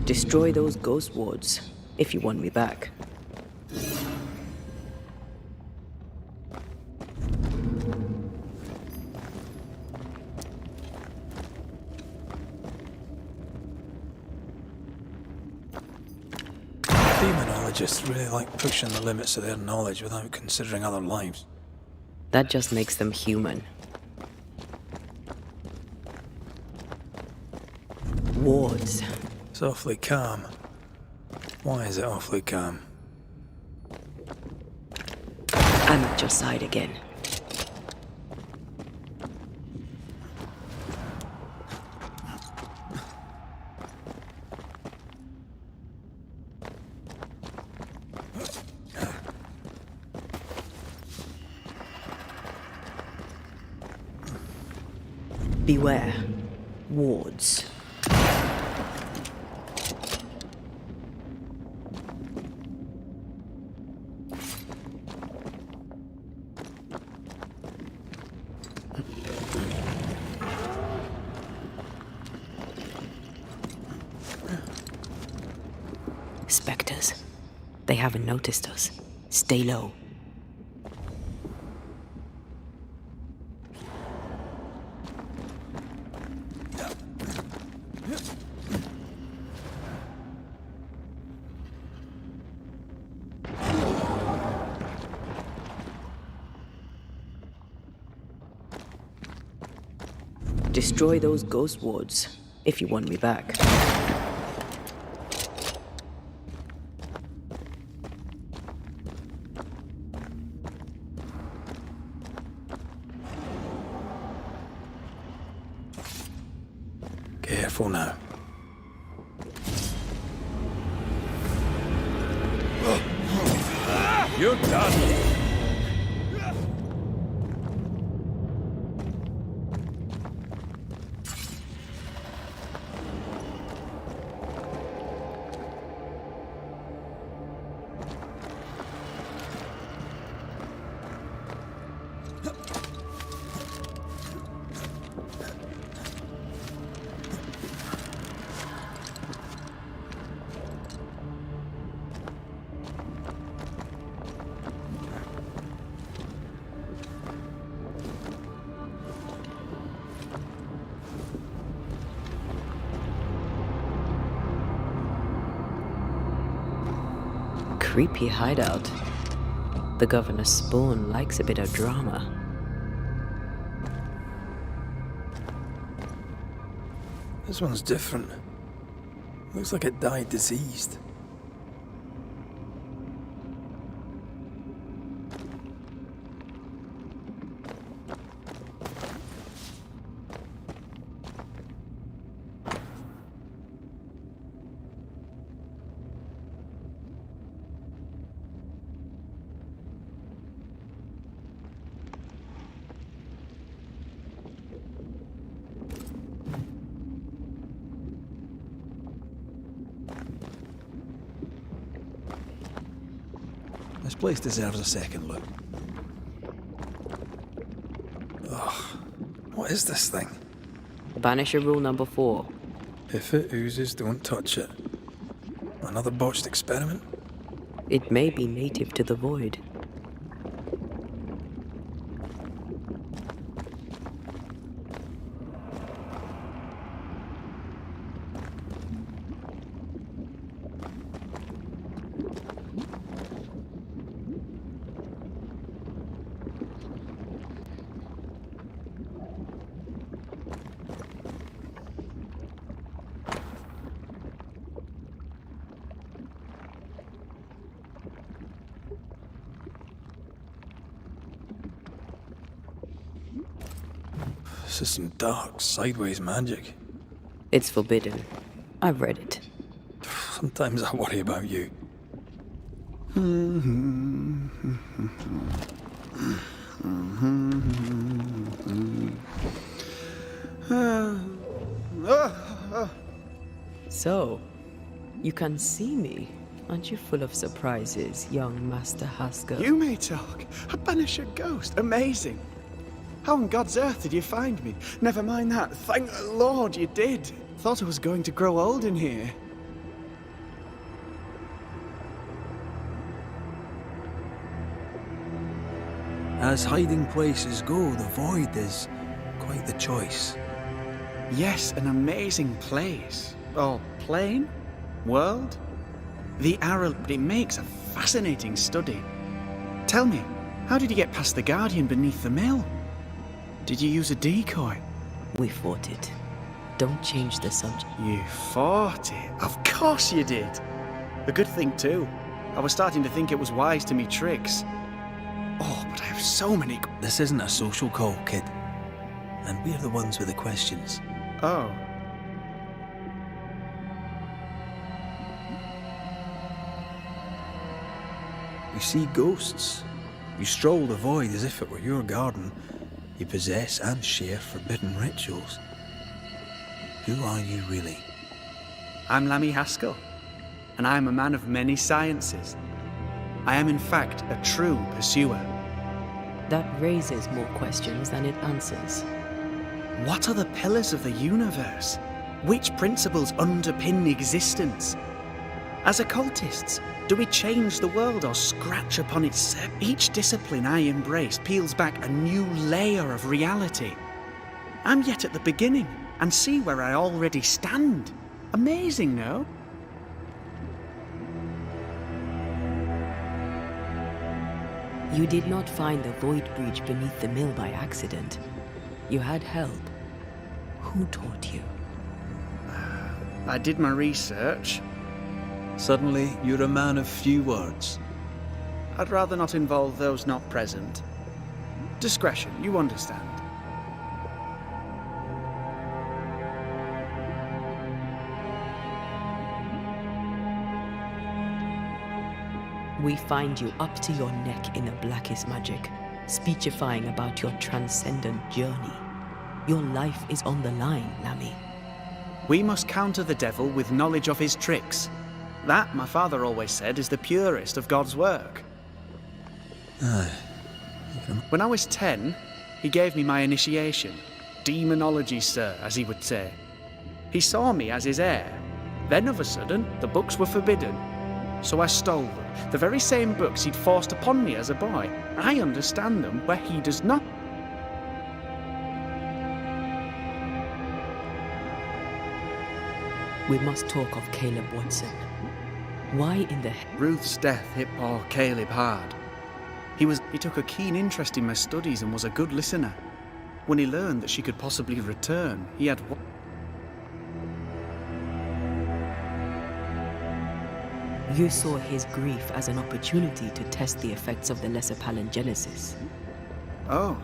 Destroy those ghost wards if you want me back. Demonologists really like pushing the limits of their knowledge without considering other lives. That just makes them human. Wards. It's awfully calm. Why is it awfully calm? I'm at your side again. Beware. Wards. Spectres. They haven't noticed us. Stay low. Destroy those ghost wards if you want me back. Careful now. You're done. Creepy hideout. The governor's spawn likes a bit of drama. This one's different. Looks like it died diseased. This place deserves a second look. Ugh, what is this thing? Banisher rule number 4. If it oozes, don't touch it. Another botched experiment? It may be native to the void. This is some dark, sideways magic. It's forbidden. I've read it. Sometimes I worry about you. So, you can see me. Aren't you full of surprises, young Master Haskell? You may talk. A Banisher ghost. Amazing. How on God's earth did you find me? Never mind that. Thank the Lord you did. Thought I was going to grow old in here. As hiding places go, the void is quite the choice. Yes, an amazing place. Or plane? World? The Aral, it makes a fascinating study. Tell me, how did you get past the Guardian beneath the mill? Did you use a decoy? We fought it. Don't change the subject. You fought it? Of course you did. A good thing too. I was starting to think it was wise to me tricks. Oh, but I have so many... This isn't a social call, kid. And we're the ones with the questions. Oh. You see ghosts. You stroll the void as if it were your garden. You possess and share forbidden rituals. Who are you really? I'm Lammy Haskell, and I am a man of many sciences. I am in fact a true pursuer. That raises more questions than it answers. What are the pillars of the universe? Which principles underpin existence? As occultists, do we change the world or scratch upon its surface? Each discipline I embrace peels back a new layer of reality. I'm yet at the beginning, and see where I already stand. Amazing, no? You did not find the void breach beneath the mill by accident. You had help. Who taught you? I did my research. Suddenly, you're a man of few words. I'd rather not involve those not present. Discretion, you understand. We find you up to your neck in the blackest magic, speechifying about your transcendent journey. Your life is on the line, Lammy. We must counter the devil with knowledge of his tricks. That, my father always said, is the purest of God's work. When I was 10, he gave me my initiation. Demonology, sir, as he would say. He saw me as his heir. Then of a sudden, the books were forbidden. So I stole them. The very same books he'd forced upon me as a boy. I understand them where he does not. We must talk of Caleb Watson. Why in the Ruth's death hit poor Caleb hard. He took a keen interest in my studies and was a good listener. When he learned that she could possibly return, he had... You saw his grief as an opportunity to test the effects of the lesser palingenesis. Oh,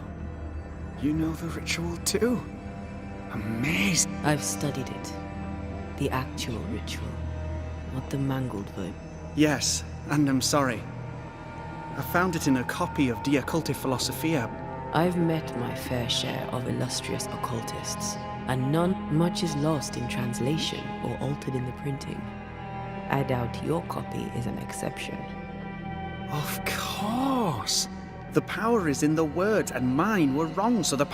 you know the ritual too? Amazing. I've studied it. The actual ritual, not the mangled version. Yes, and I'm sorry. I found it in a copy of De Occulti Philosophia. I've met my fair share of illustrious occultists, and none much is lost in translation or altered in the printing. I doubt your copy is an exception. Of course! The power is in the words, and mine were wrong, so the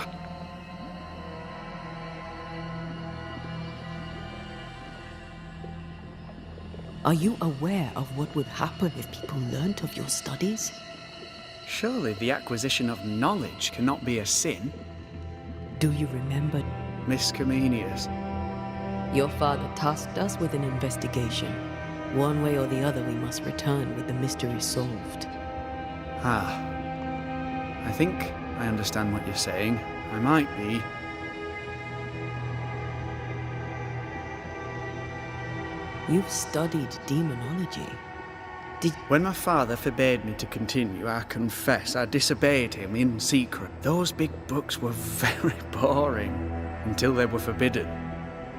Are you aware of what would happen if people learnt of your studies? Surely the acquisition of knowledge cannot be a sin. Do you remember? Miss Comenius. Your father tasked us with an investigation. One way or the other, we must return with the mystery solved. Ah. I think I understand what you're saying. I might be. You've studied demonology. When my father forbade me to continue, I confess I disobeyed him in secret. Those big books were very boring until they were forbidden.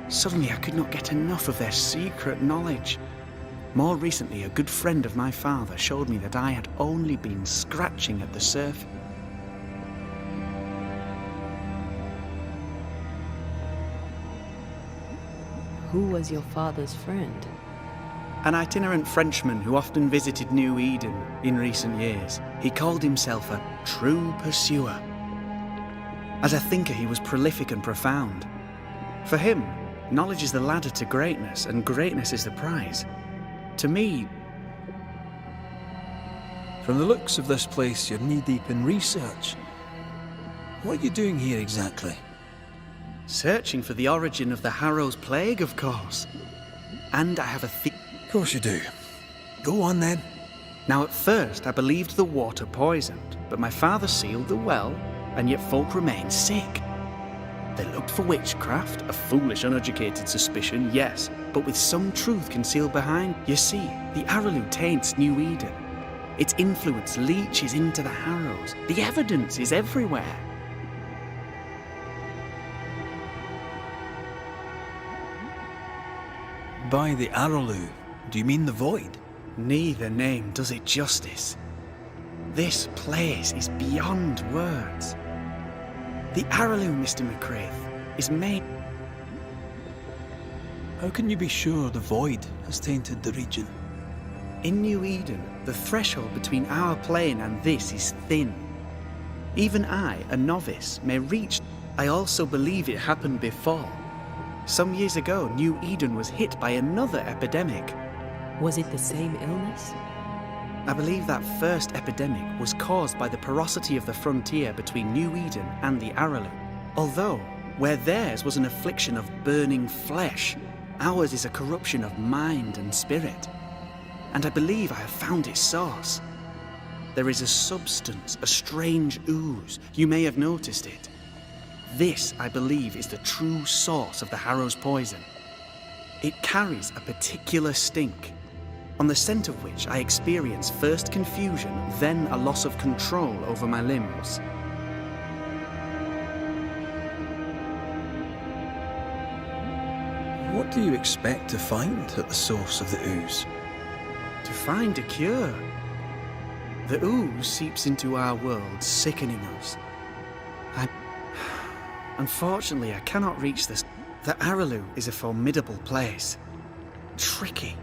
Suddenly I could not get enough of their secret knowledge. More recently, a good friend of my father showed me that I had only been scratching at the surface. Who was your father's friend? An itinerant Frenchman who often visited New Eden in recent years. He called himself a true pursuer. As a thinker, he was prolific and profound. For him, knowledge is the ladder to greatness, and greatness is the prize. To me, From the looks of this place, you're knee-deep in research. What are you doing here exactly? Searching for the origin of the Harrow's plague, of course. And I have a Of course you do. Go on then. Now, at first, I believed the water poisoned, but my father sealed the well, and yet folk remained sick. They looked for witchcraft, a foolish, uneducated suspicion, yes, but with some truth concealed behind. You see, the Arrowloo taints New Eden. Its influence leaches into the Harrows. The evidence is everywhere. By the Arrowloo, do you mean the void? Neither name does it justice. This place is beyond words. The Arrowloo, Mr. McCraith, is made... How can you be sure the void has tainted the region? In New Eden, the threshold between our plane and this is thin. Even I, a novice, may reach... I also believe it happened before. Some years ago, New Eden was hit by another epidemic. Was it the same illness? I believe that first epidemic was caused by the porosity of the frontier between New Eden and the Arrowloo. Although, where theirs was an affliction of burning flesh, ours is a corruption of mind and spirit. And I believe I have found its source. There is a substance, a strange ooze. You may have noticed it. This, I believe, is the true source of the Harrow's poison. It carries a particular stink, on the scent of which I experience first confusion, then a loss of control over my limbs. What do you expect to find at the source of the ooze? To find a cure. The ooze seeps into our world, sickening us. Unfortunately, I cannot reach this. The Arrowloo is a formidable place. Tricky.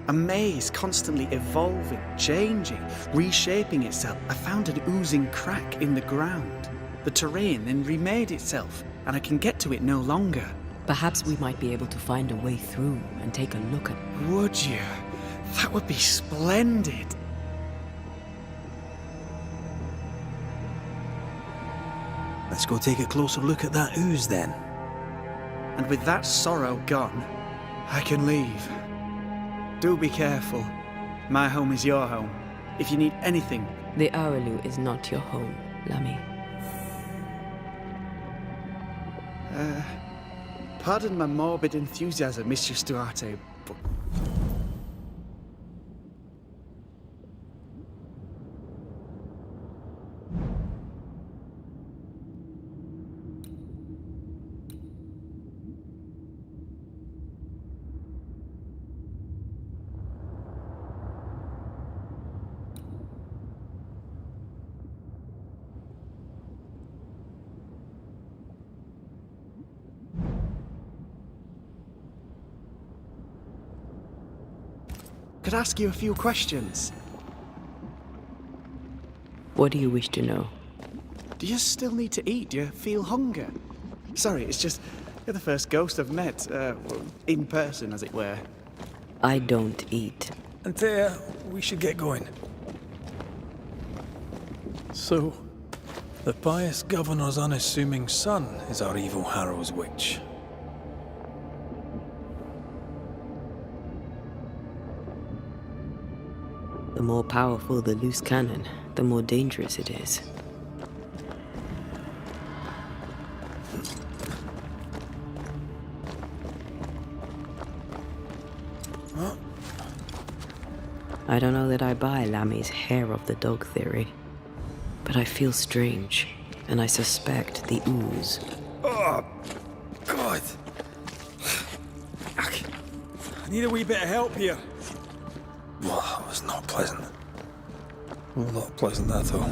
A maze constantly evolving, changing, reshaping itself. I found an oozing crack in the ground. The terrain then remade itself, and I can get to it no longer. Perhaps we might be able to find a way through and take a look at... Would you? That would be splendid. Let's go take a closer look at that ooze then. And with that sorrow gone, I can leave. Do be careful. My home is your home. If you need anything... The Arrowloo is not your home, Lammy. Pardon my morbid enthusiasm, Mistress Duarte, but... Could I ask you a few questions? What do you wish to know? Do you still need to eat? Do you feel hunger? Sorry, it's just... You're the first ghost I've met, in person, as it were. I don't eat. Antea, we should get going. So, the pious governor's unassuming son is our evil Harrow's witch. The more powerful the loose cannon, the more dangerous it is. Huh? I don't know that I buy Lammy's hair of the dog theory, but I feel strange, and I suspect the ooze. Oh, God. I need a wee bit of help here. Well, that was not pleasant. Well, not pleasant at all.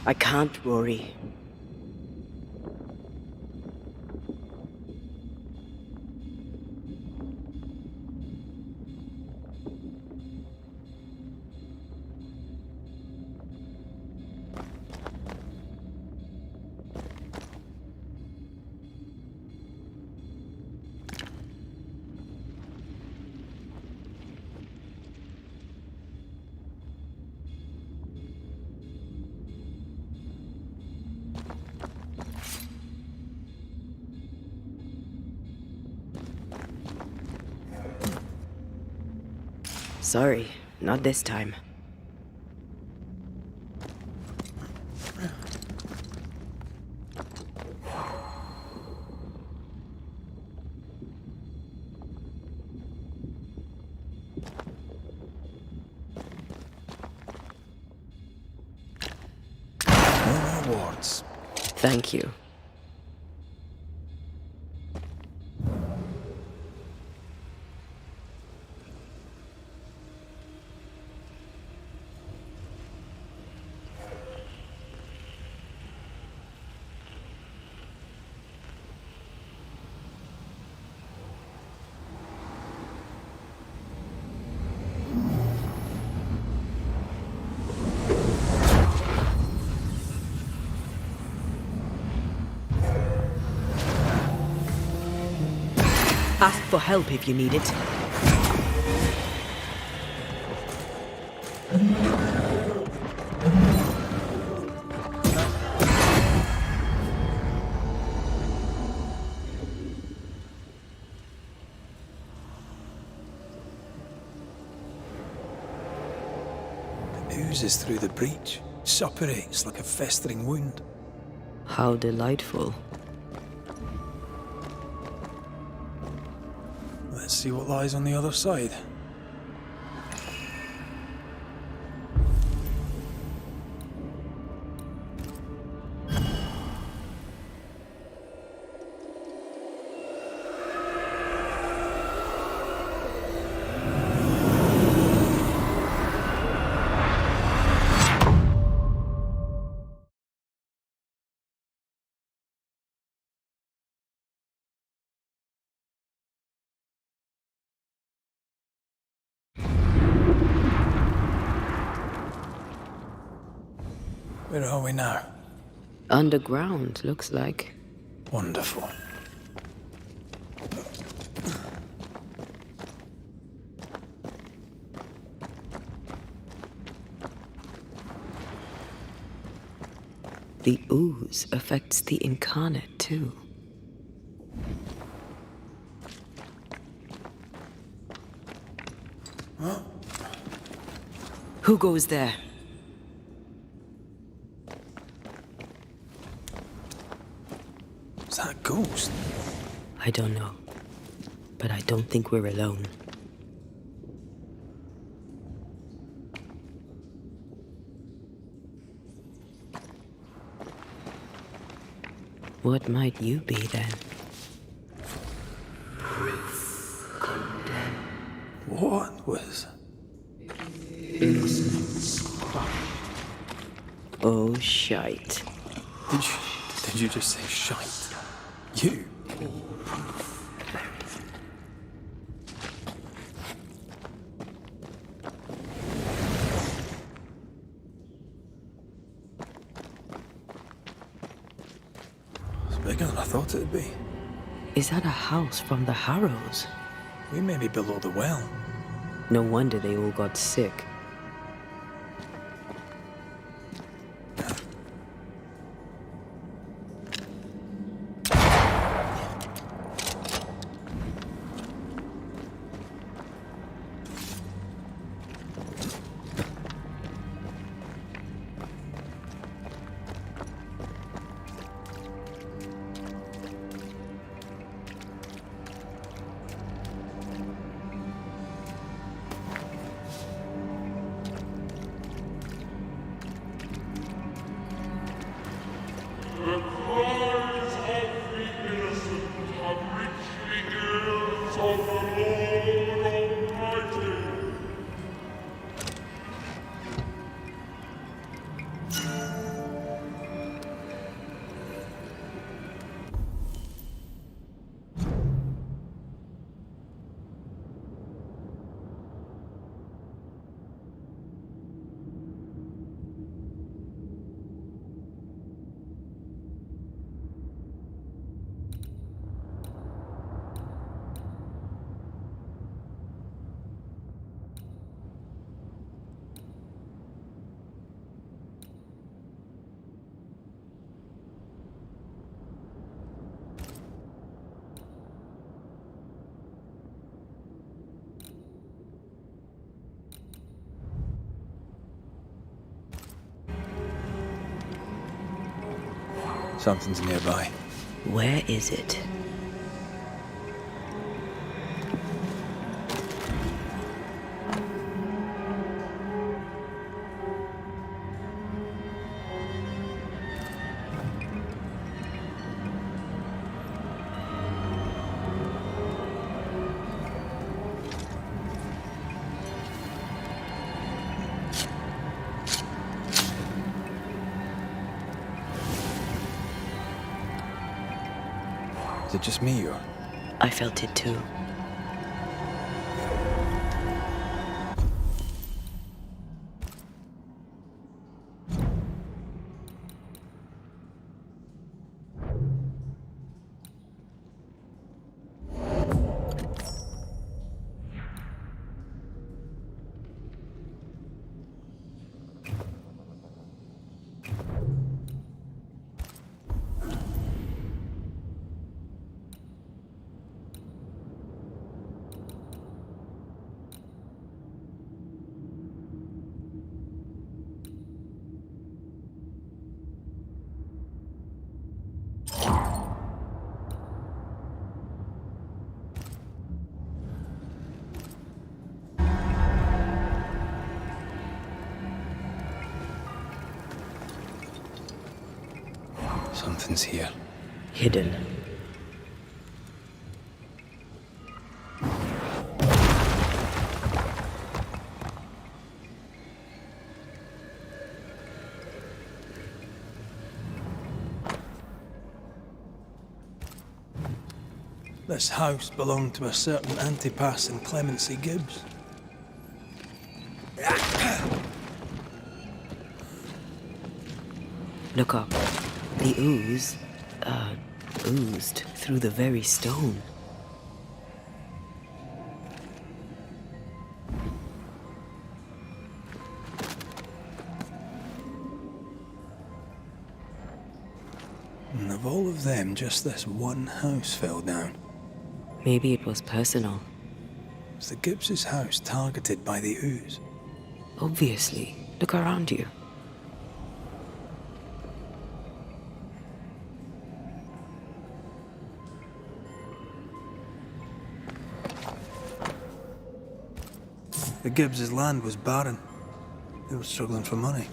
I can't, Rory. Sorry, not this time. No more words. Thank you. Ask for help if you need it. It oozes through the breach, suppurates like a festering wound. How delightful. Let's see what lies on the other side. Where are we now? Underground, looks like. Wonderful. The ooze affects the incarnate too. Huh? Who goes there? Is that a ghost? I don't know. But I don't think we're alone. What might you be then? What was... Oh, shite. Did you just say shite? You? It's bigger than I thought it'd be. Is that a house from the Harrows? We may be below the well. No wonder they all got sick. Something's nearby. Where is it? Is it just me or? I felt it too. Something's here. Hidden. This house belonged to a certain Antipas and Clemency Gibbs. Look up. The ooze, oozed through the very stone. And of all of them, just this one house fell down. Maybe it was personal. Was the Gibbs' house targeted by the ooze? Obviously. Look around you. The Gibbs' land was barren. They were struggling for money.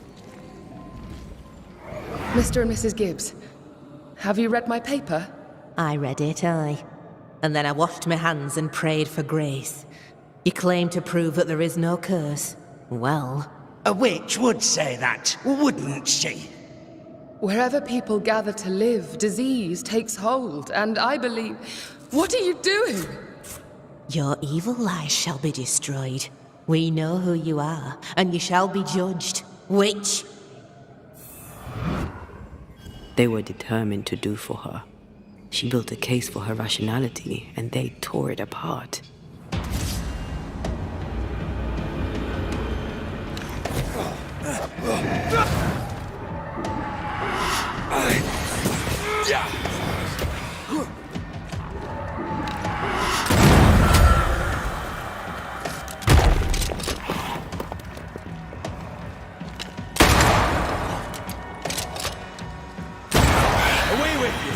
Mr. and Mrs. Gibbs, have you read my paper? I read it, aye. And then I washed my hands and prayed for grace. You claim to prove that there is no curse. Well, A witch would say that, wouldn't she? Wherever people gather to live, disease takes hold, and I believe... What are you doing? your evil lies shall be destroyed. We know who you are, and you shall be judged. Witch! They were determined to do for her. She built a case for her rationality, and they tore it apart. Away with you!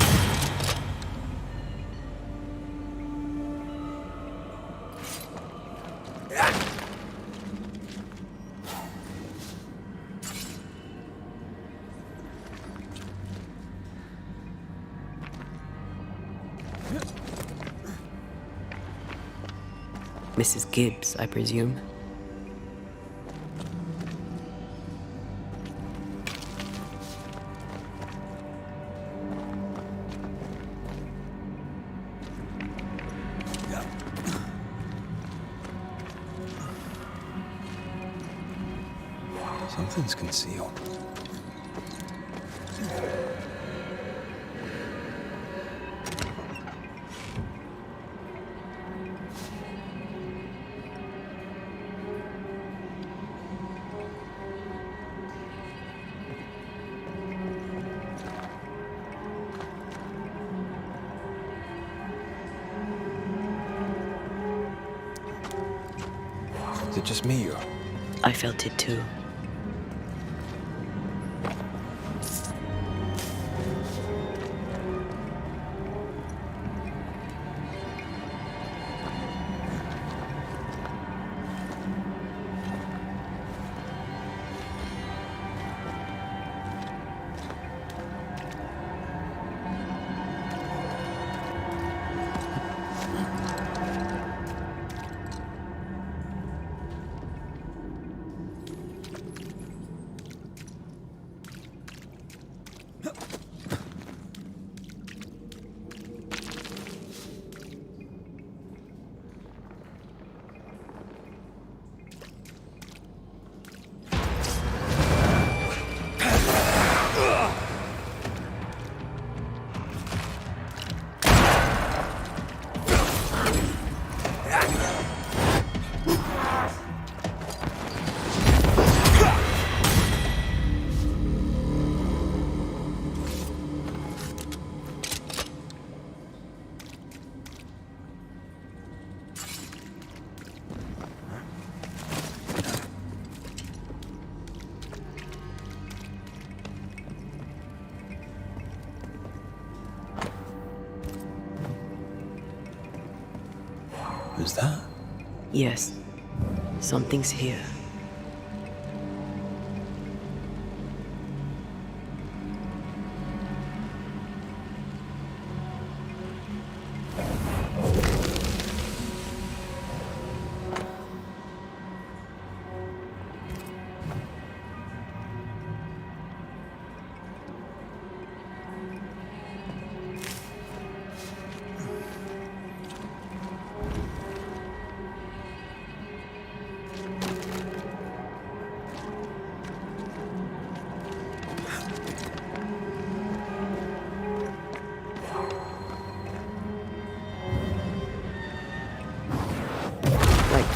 Mrs. Gibbs, I presume. Something's concealed. Is it just me or? I felt it too. Who's that? Yes, something's here.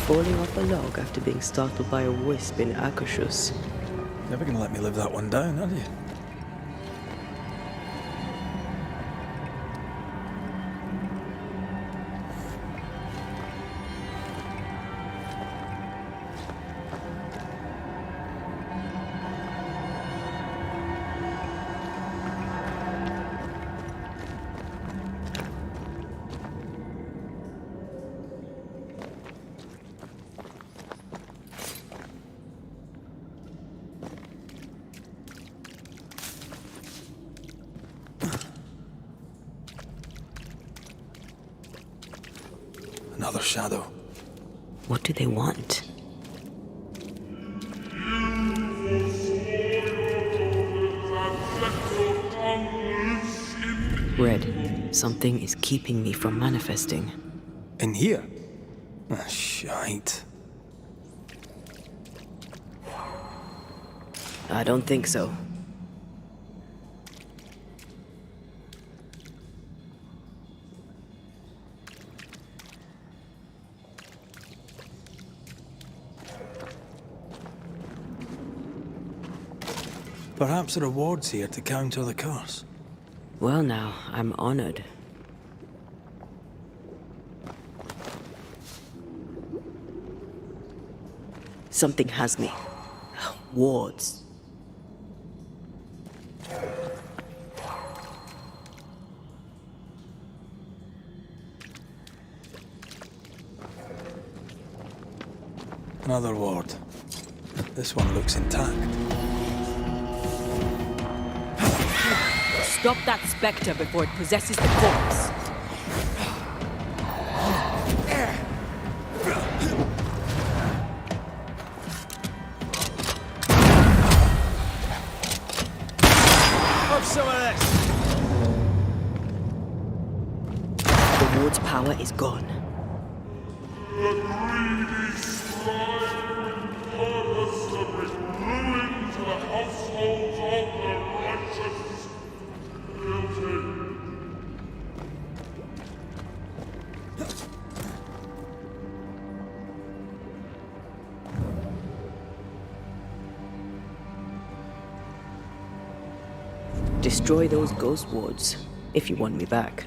Falling off a log after being startled by a wisp in Akashus. Never gonna let me live that one down, are you? Another shadow. What do they want? Red, something is keeping me from manifesting. In here? Ah, shite. I don't think so. Perhaps a reward's here to counter the curse. Well now, I'm honored. Something has me. Wards. Another ward. This one looks intact. Stop that spectre before it possesses the corpse. Have some of this! The ward's power is gone. Destroy those ghost wards, if you want me back.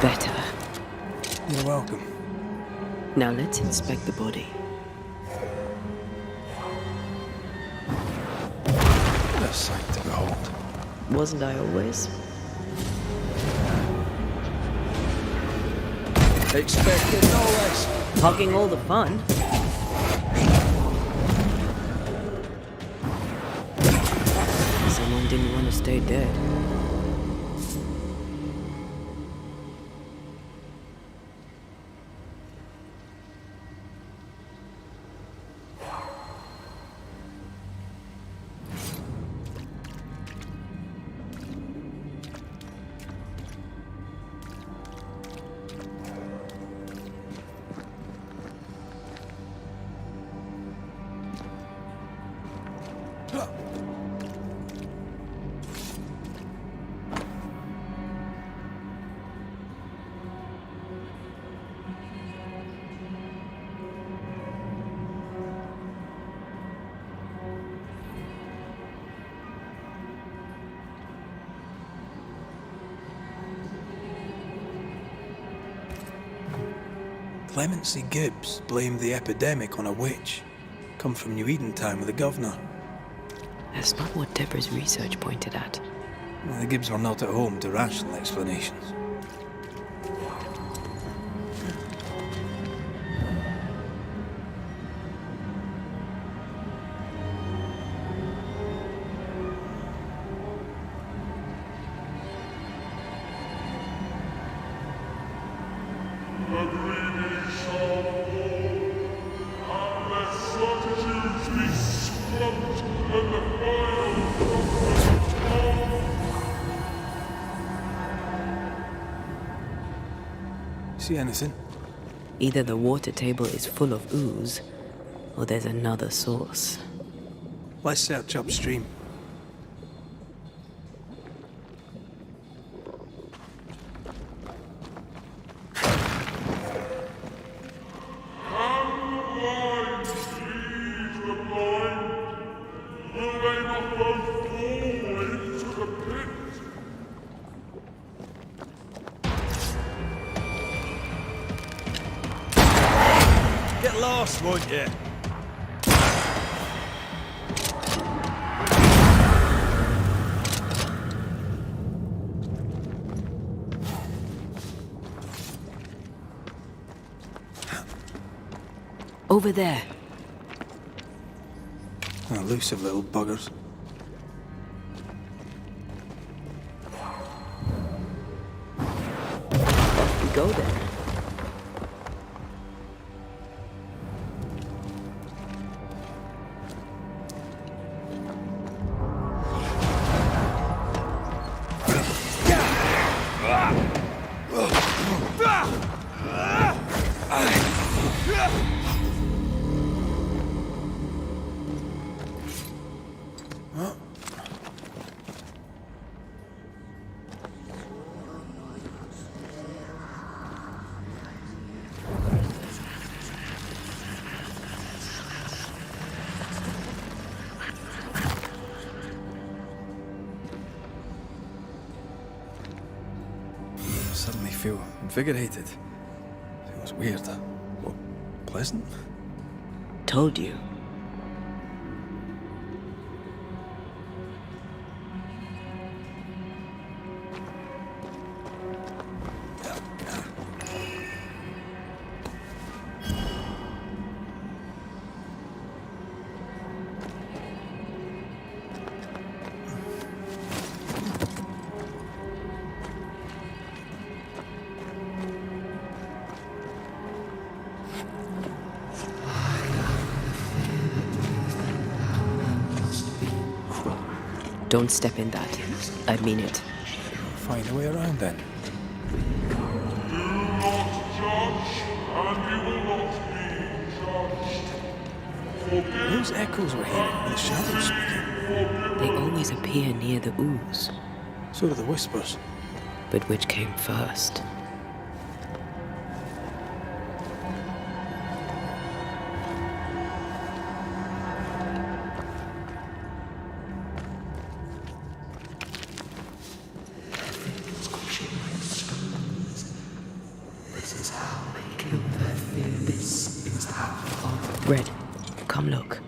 Better. You're welcome. Now let's inspect the body. A sight to behold. Wasn't I always? Expected no less. Hogging all the fun. Someone didn't want to stay dead. Clemency Gibbs blamed the epidemic on a witch. Come from New Eden town with the governor. That's not what Deborah's research pointed at. Well, the Gibbs were not at home to rational explanations. See anything? Either the water table is full of ooze, or there's another source. Let's search upstream. Get lost, won't you? Over there. Elusive little buggers. We go there. Suddenly feel invigorated. It was weird. Well, pleasant. Told you. Don't step in that. I mean it. Find a way around then. Do not judge, and you will not be judged. Those echoes we're hearing are the shadows speaking. They always appear near the ooze. So do the whispers. But which came first? Red, come look.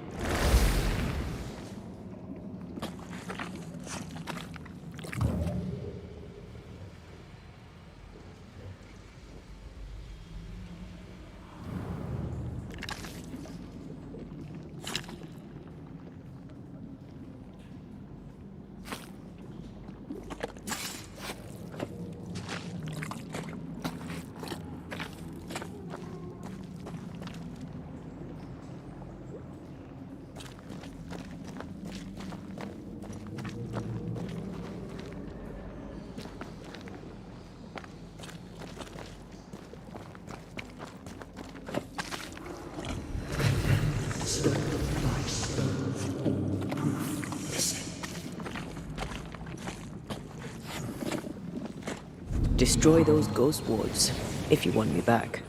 Destroy those ghost wards, if you want me back.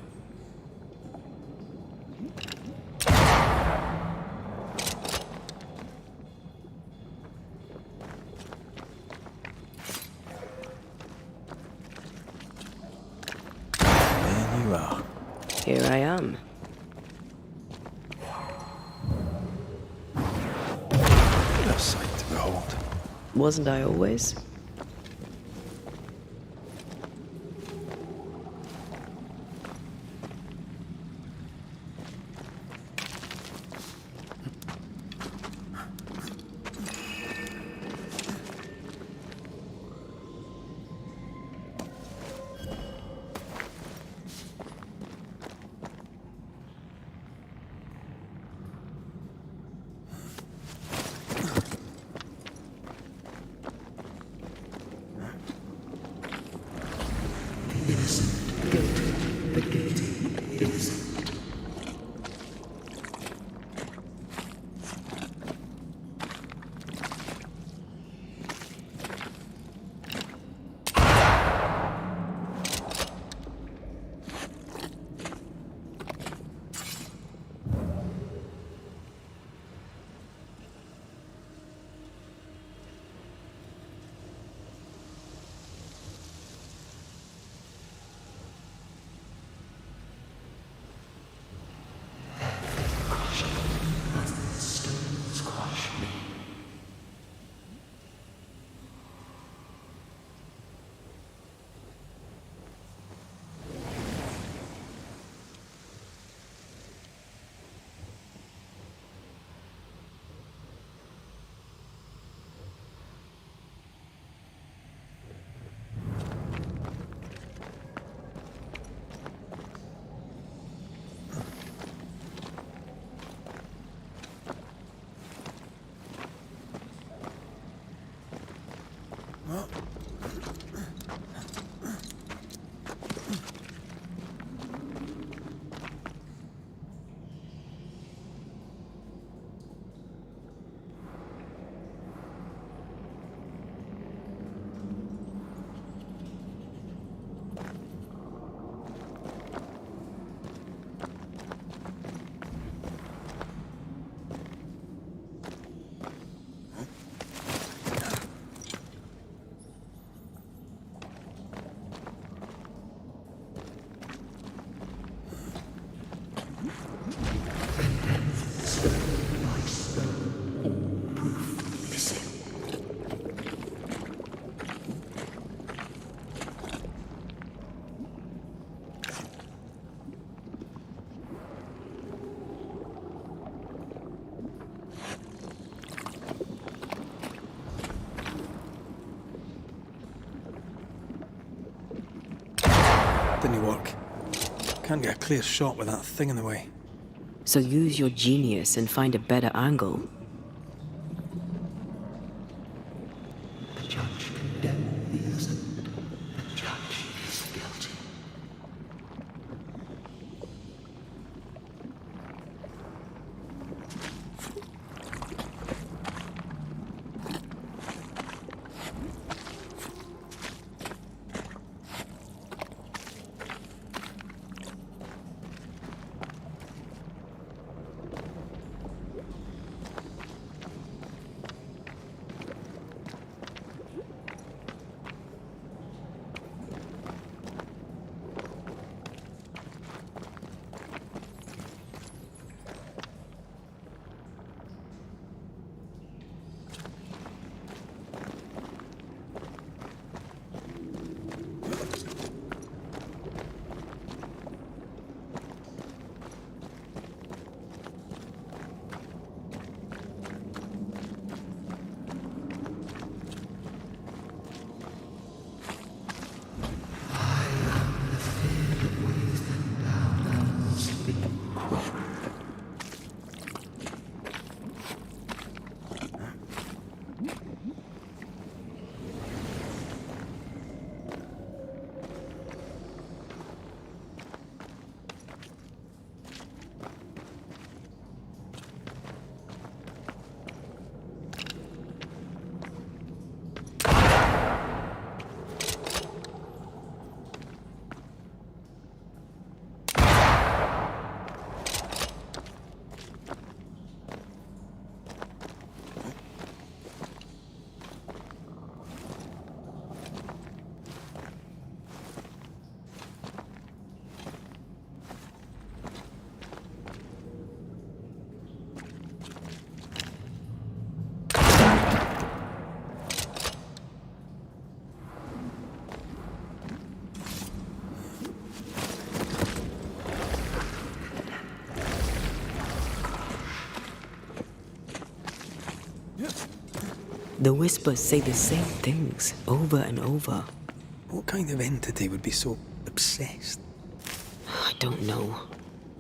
There you are. Here I am. What a sight to behold. Wasn't I always? Didn't work. Can't get a clear shot with that thing in the way. So use your genius and find a better angle. The judge condemned the innocent. The judge is guilty. The whispers say the same things over and over. What kind of entity would be so obsessed? I don't know.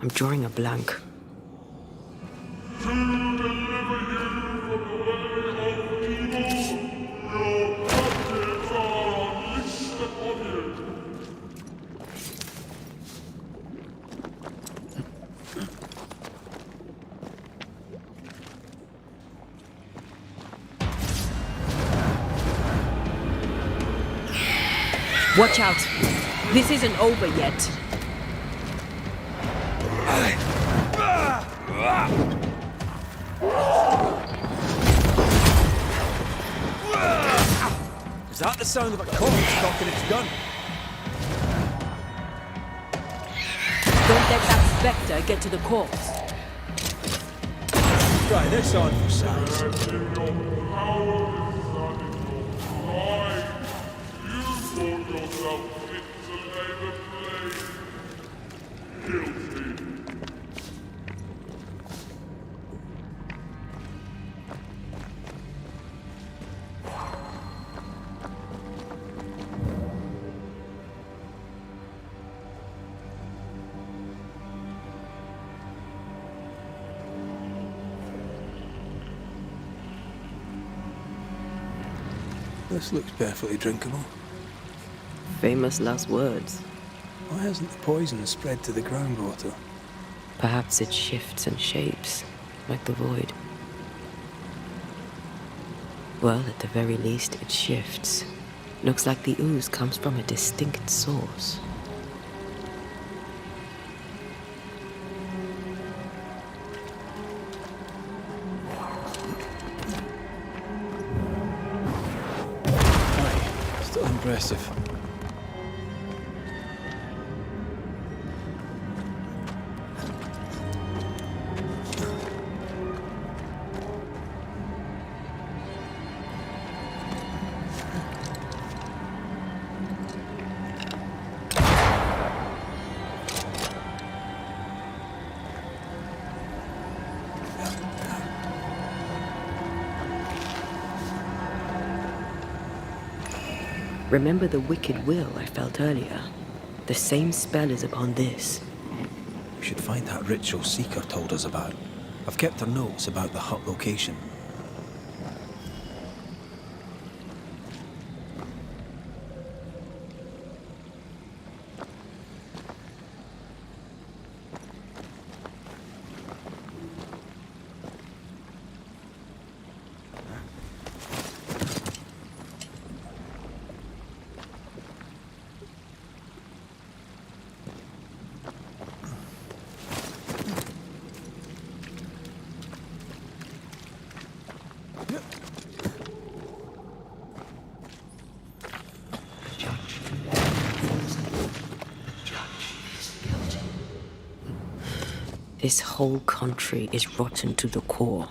I'm drawing a blank. Watch out! This isn't over yet. Is that the sound of a corpse cocking its gun? Don't let that spectre get to the corpse. Try this on for size. This looks perfectly drinkable. Famous last words. Why hasn't the poison spread to the groundwater? Perhaps it shifts and shapes, like the void. Well, at the very least, it shifts. Looks like the ooze comes from a distinct source. Still impressive. Remember the wicked will I felt earlier? The same spell is upon this. We should find that ritual Seeker told us about. I've kept her notes about the hut location. This whole country is rotten to the core.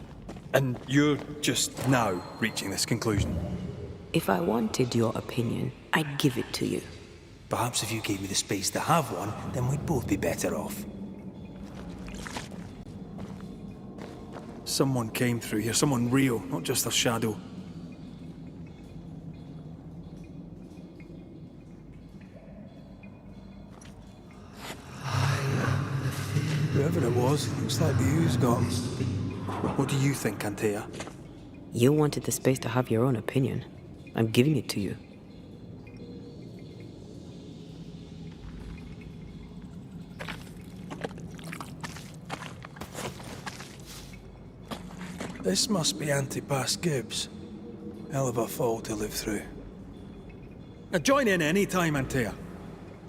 And you're just now reaching this conclusion? If I wanted your opinion, I'd give it to you. Perhaps if you gave me the space to have one, then we'd both be better off. Someone came through here, someone real, not just a shadow. Whoever it was, looks like the ooze got him. What do you think, Antea? You wanted the space to have your own opinion. I'm giving it to you. This must be Antipas Gibbs. Hell of a fall to live through. Now join in any time, Antea.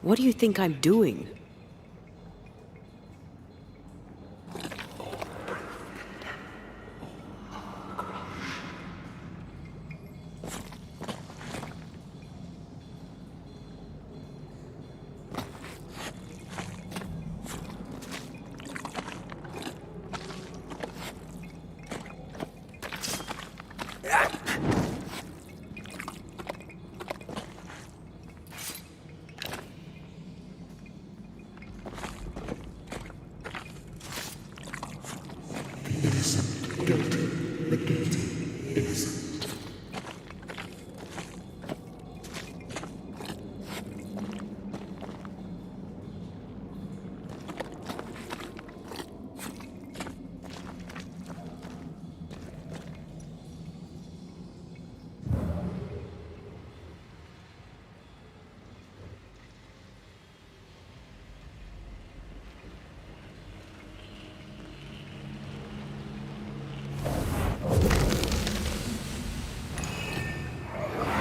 What do you think I'm doing?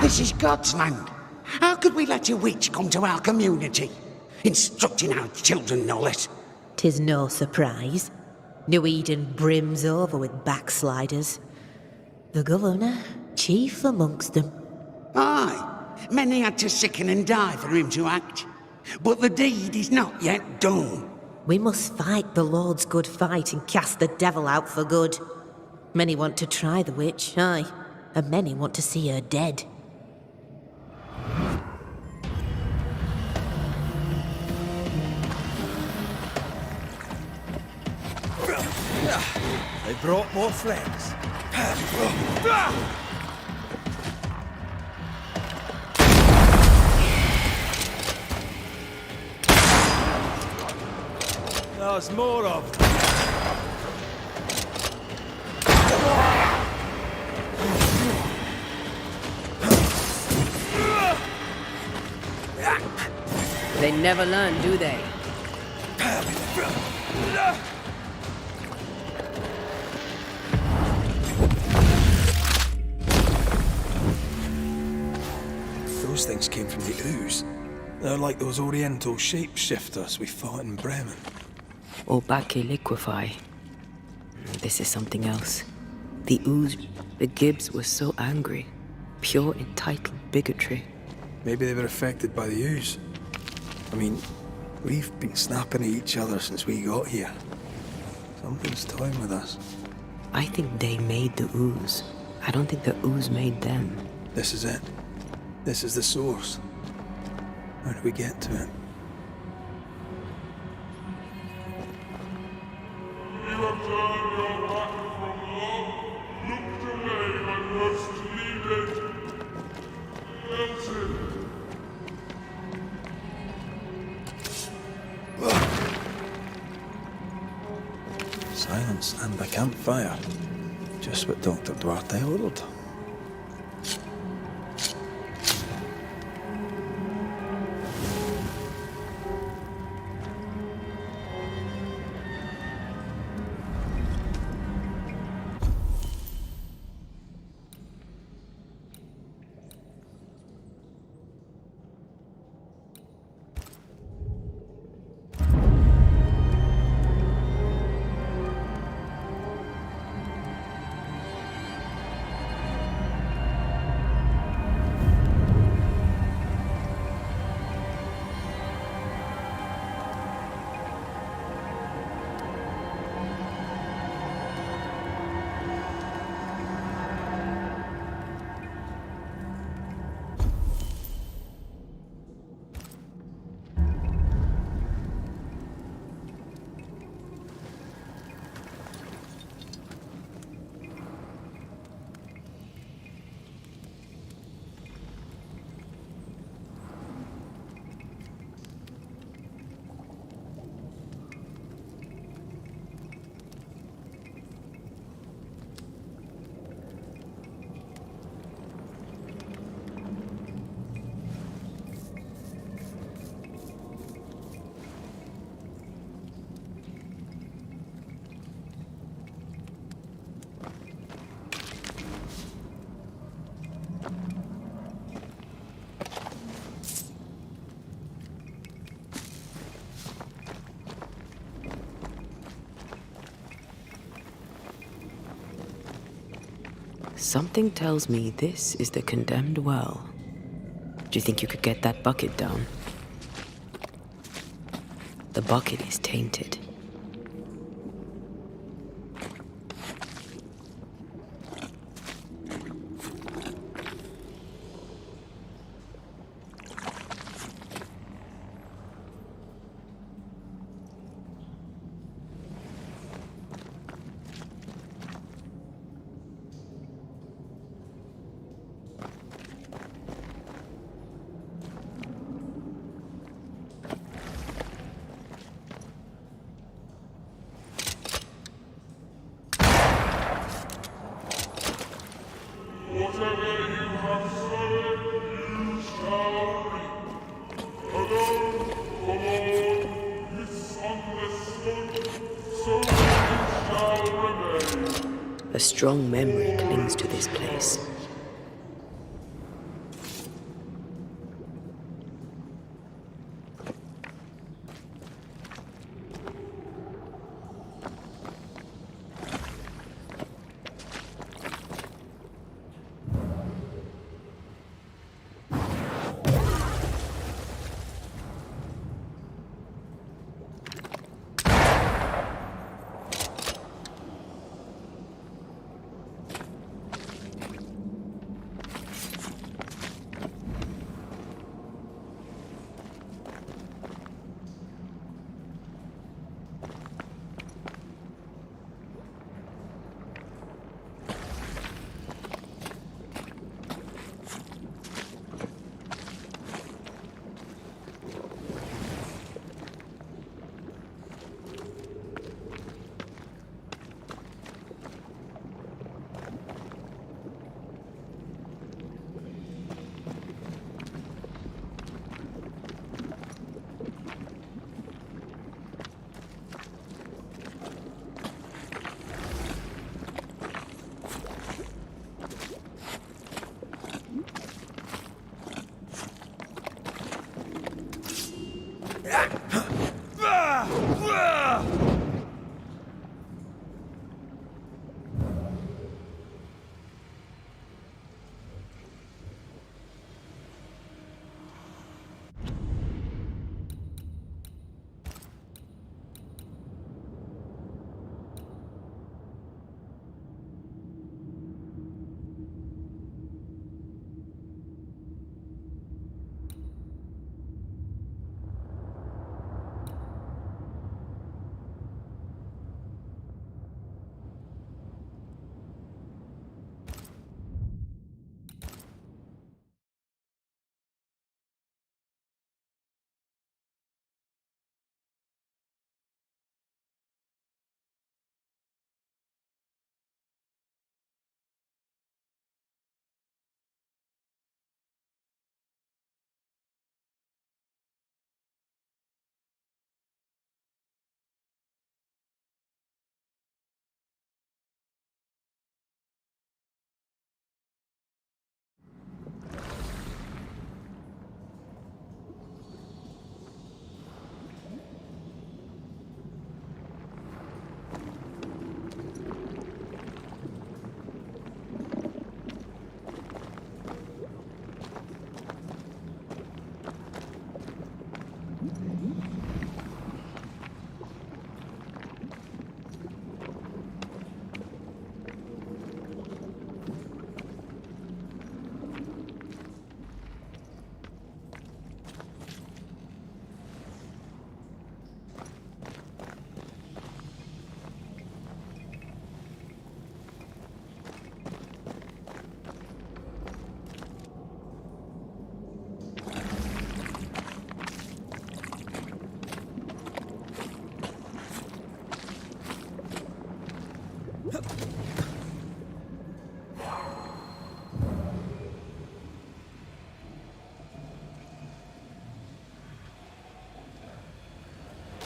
This is God's land. How could we let a witch come to our community? Instructing our children, no less. 'Tis no surprise. New Eden brims over with backsliders. The governor, chief amongst them. Aye, many had to sicken and die for him to act. But the deed is not yet done. We must fight the Lord's good fight and cast the devil out for good. Many want to try the witch, aye, and many want to see her dead. They brought more friends. There's more of them. They never learn, do they? Those things came from the ooze. They're like those oriental shapeshifters we fought in Bremen. Or Bacche liquefy. This is something else. The ooze, the Gibbs were so angry. Pure entitled bigotry. Maybe they were affected by the ooze. I mean, we've been snapping at each other since we got here. Something's toying with us. I think they made the ooze. I don't think the ooze made them. This is it. This is the source. How do we get to it? You have turned your back from love, looked away when first needed. That's it. Silence and a campfire. Just what Dr. Duarte ordered. Something tells me this is the condemned well. Do you think you could get that bucket down? The bucket is tainted. Whatever you have sown, you shall reap. Alone, forlorn, misunderstood, so it shall remain. A strong memory clings to this place.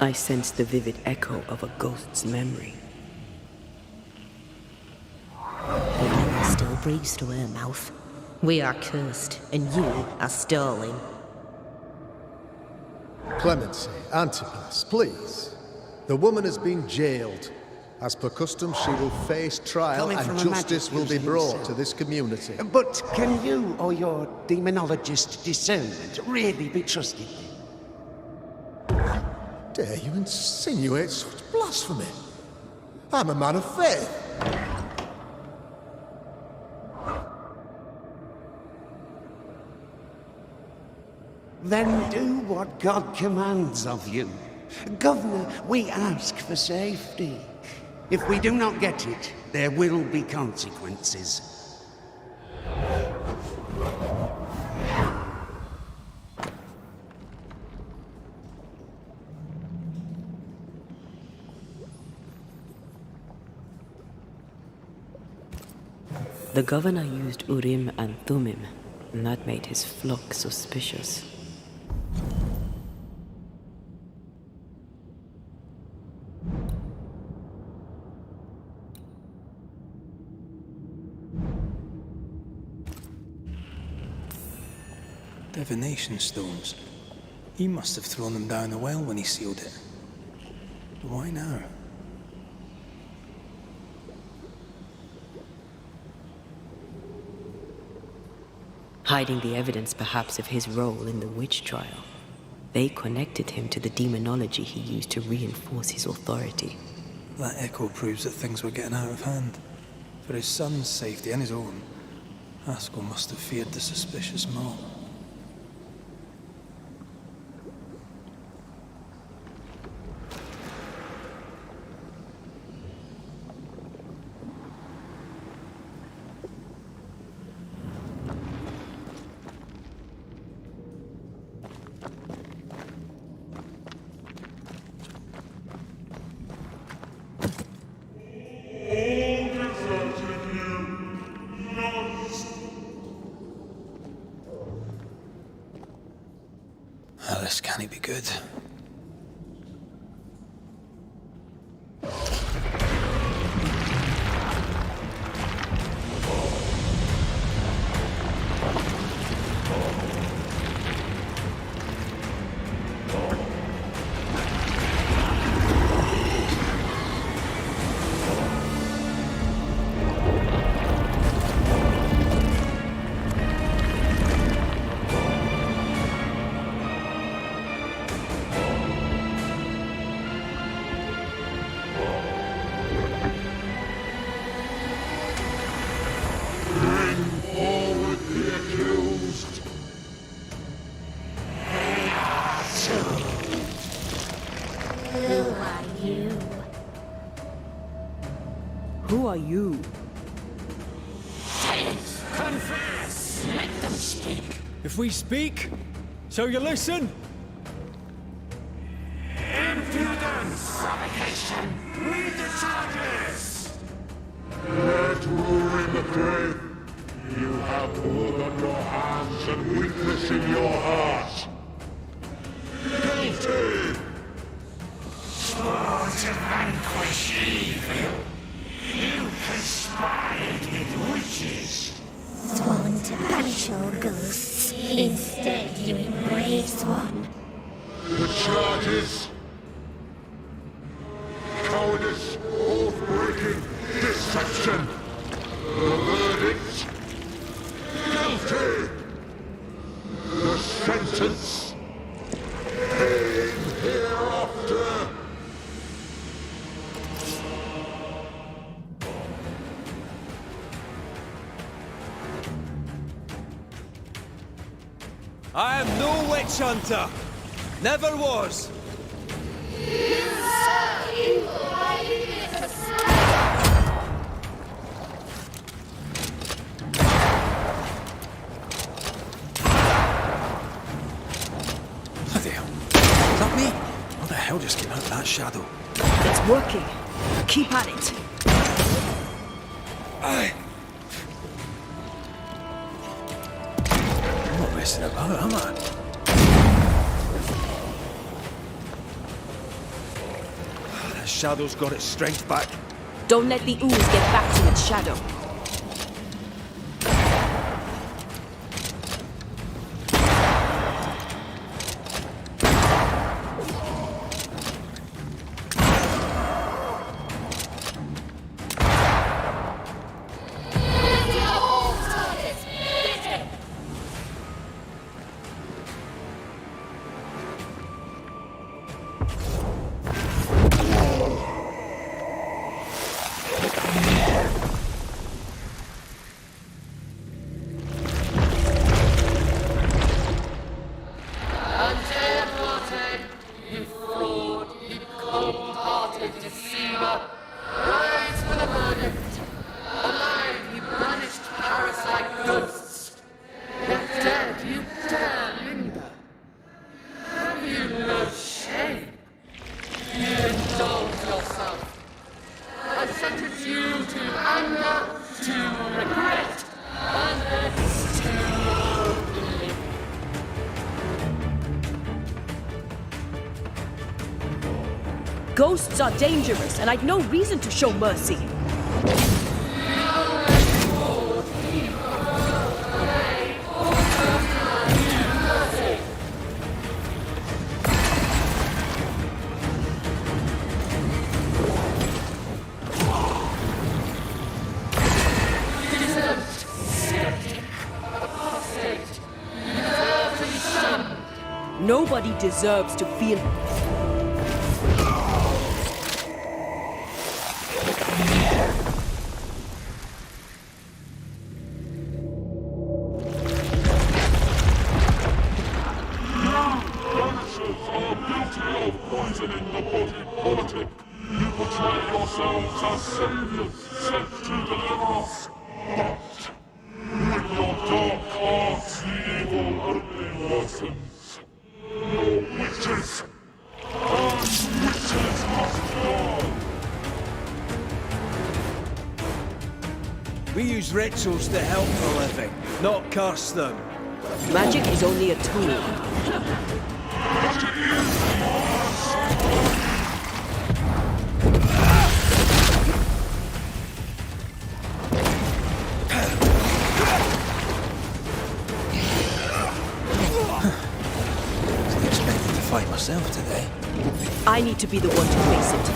I sensed the vivid echo of a ghost's memory. Life still breathes through her mouth. We are cursed, and you are stolen. Clemency, Antipas, please. The woman has been jailed. As per custom, she will face trial Coming from and a justice magic will be user brought himself. to this community. But can you or your demonologist discernment really be trusted? Dare you insinuate such blasphemy? I'm a man of faith. Then do what God commands of you. Governor, we ask for safety. If we do not get it, there will be consequences. The governor used Urim and Thummim, and that made his flock suspicious. Divination stones. He must have thrown them down the well when he sealed it. But why now? Hiding the evidence perhaps of his role in the witch trial. They connected him to the demonology he used to reinforce his authority. That echo proves that things were getting out of hand. For his son's safety and his own, Haskell must have feared the suspicious mob. This can't be good. Who are you? Confess! Let them speak! If we speak, so you listen? Impudence! Provocation! Read the charges! Let ruin the faith. You have blood on your hands and weakness in your heart. Guilty! Swore to vanquish evil. You conspired with witches. Sworn to banish all ghosts. Instead, you embrace one. The charges. Cowardice, oath-breaking, deception. The verdict. Guilty. The sentence. Pain hereafter. I am no witch hunter. Never was. Bloody hell. Is that me? What the hell just came out of that shadow? It's working. Keep at it. Aye. I'm not messing about, am I? shadow's got its strength back. Don't let the ooze get back to its shadow. Ghosts are dangerous, and I'd no reason to show mercy. Nobody deserves to feel... We use rituals to help the living, not curse them. Magic is only a tool. I expected to fight myself today. I need to be the one to face it.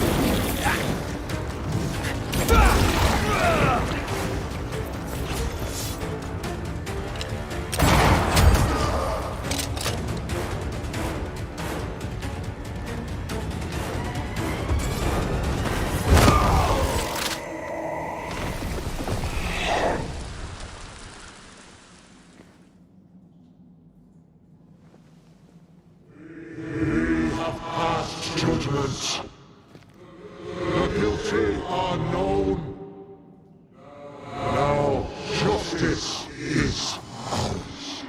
Judgment. The guilty are known. Now justice is ours.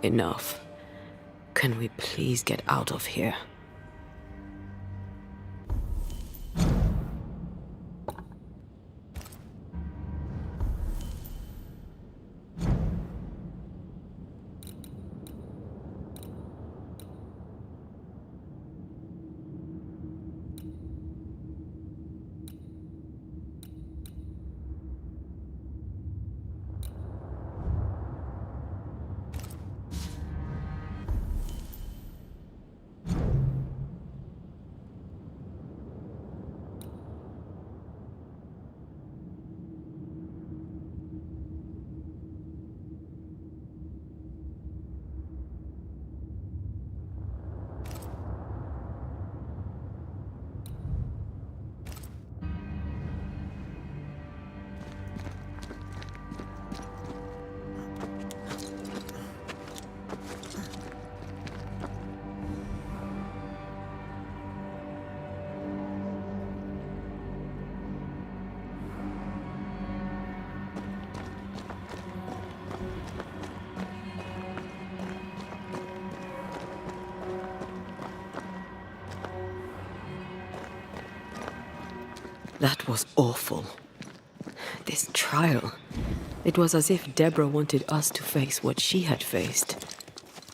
Enough. Can we please get out of here? That was awful. This trial. It was as if Deborah wanted us to face what she had faced.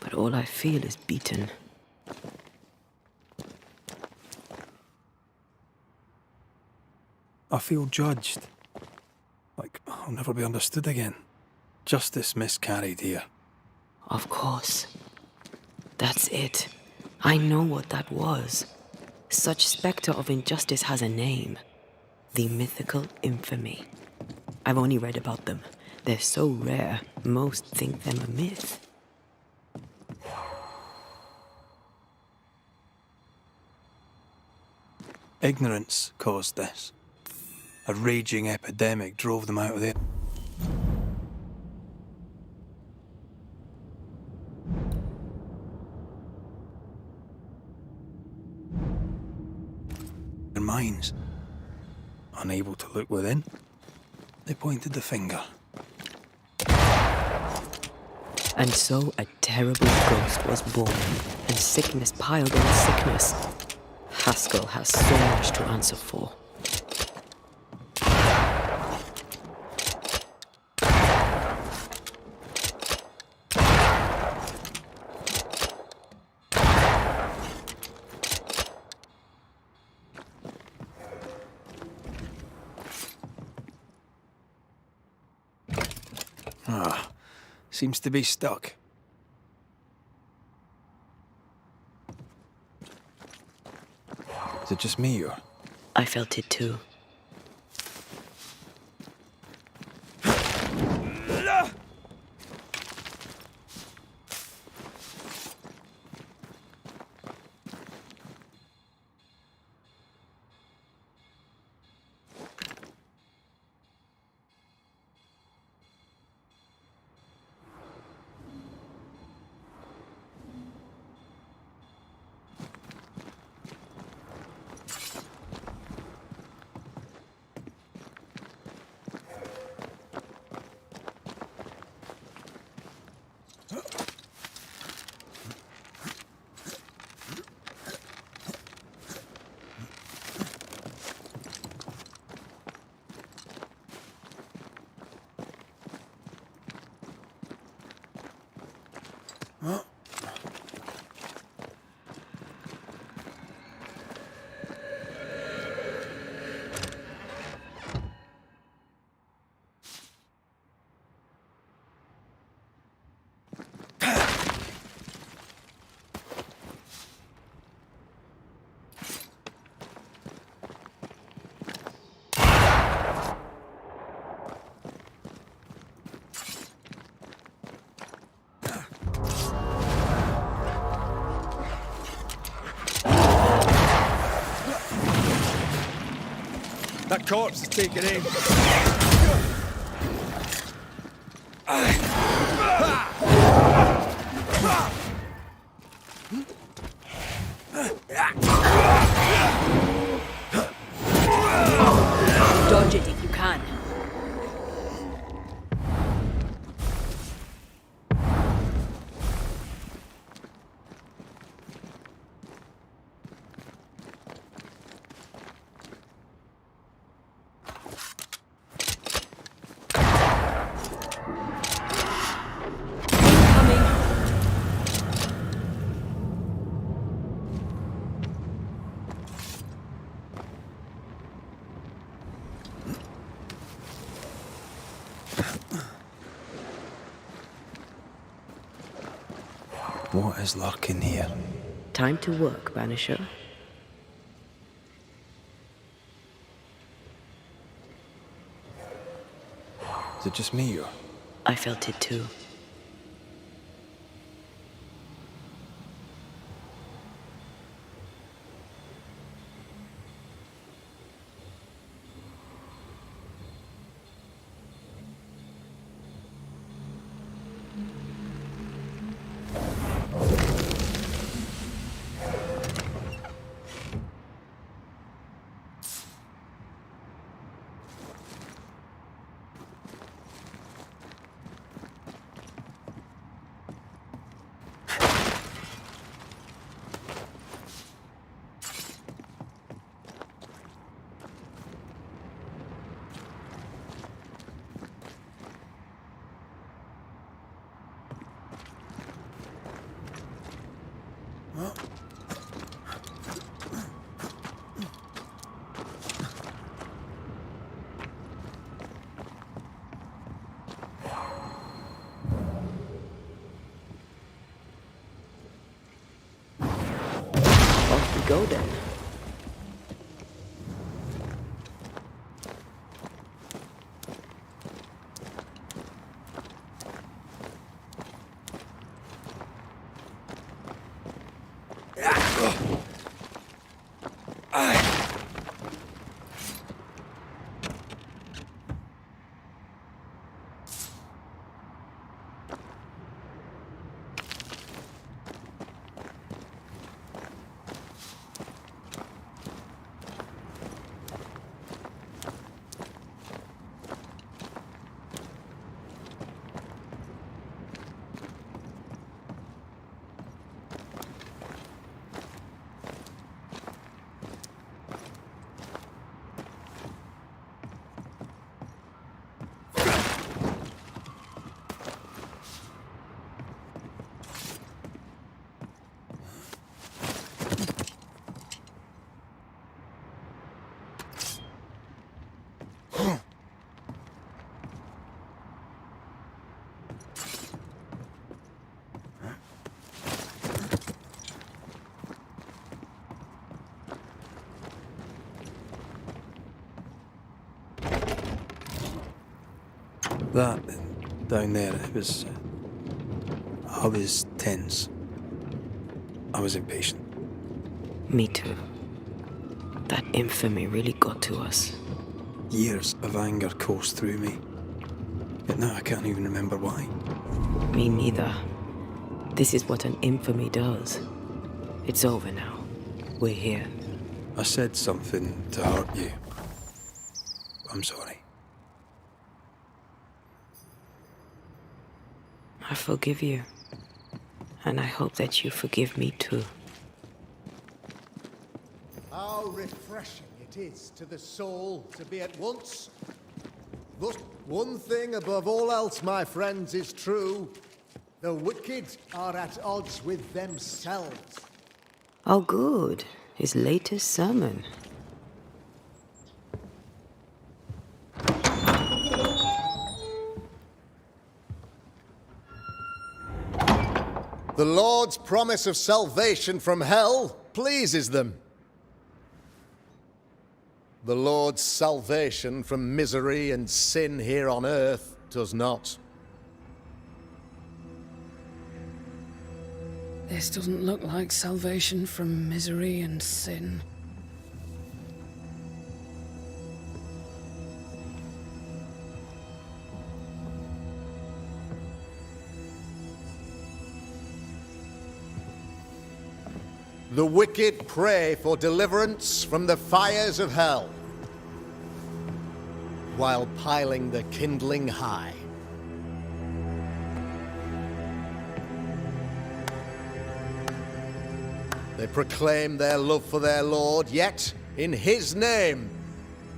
But all I feel is beaten. I feel judged. Like I'll never be understood again. Justice miscarried here. Of course. That's it. I know what that was. Such spectre of injustice has a name. The mythical infamy. I've only read about them. They're so rare, most think them a myth. Ignorance caused this. A raging epidemic drove them out of there. Their minds. Unable to look within, they pointed the finger. And so a terrible ghost was born, and sickness piled on sickness. Haskell has so much to answer for. Seems to be stuck. Is it just me or? I felt it too. That corpse is taking aim. Dodge it if you can. What is lurking here? Time to work, Banisher. Is it just me or? I felt it too. go then. That down there, I was tense. I was impatient. Me too. That infamy really got to us. Years of anger coursed through me. Yet now I can't even remember why. Me neither. This is what an infamy does. It's over now. We're here. I said something to hurt you. I'm sorry. I forgive you. And I hope that you forgive me too. How refreshing it is to the soul to be at once. But one thing above all else, my friends, is true. The wicked are at odds with themselves. Oh, good. His latest sermon. The Lord's promise of salvation from hell pleases them. The Lord's salvation from misery and sin here on earth does not. This doesn't look like salvation from misery and sin. The wicked pray for deliverance from the fires of hell, while piling the kindling high. They proclaim their love for their Lord, yet in His name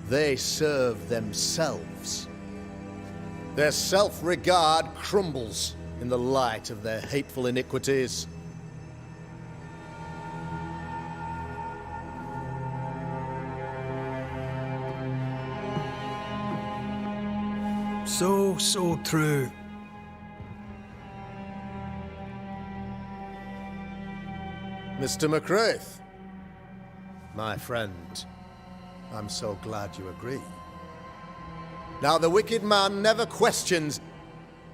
they serve themselves. Their self-regard crumbles in the light of their hateful iniquities. So true. Mr. McCraith, my friend, I'm so glad you agree. Now, the wicked man never questions.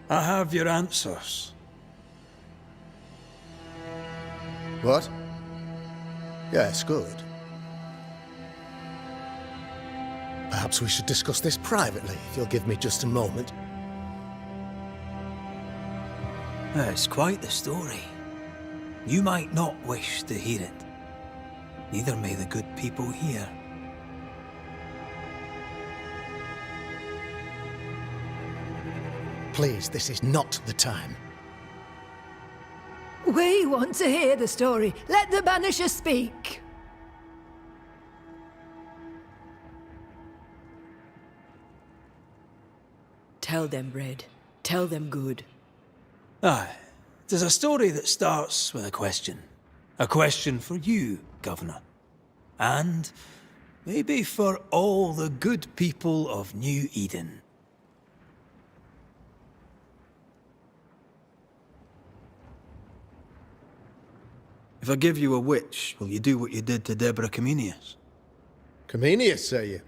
I have your answers. What? Yes, good. Perhaps we should discuss this privately, if you'll give me just a moment. It's quite the story. You might not wish to hear it. Neither may the good people hear. Please, this is not the time. We want to hear the story. Let the Banishers speak. Tell them, Red. Tell them good. Aye, there's a story that starts with a question. A question for you, Governor. And maybe for all the good people of New Eden. If I give you a witch, will you do what you did to Deborah Comenius? Comenius, say you?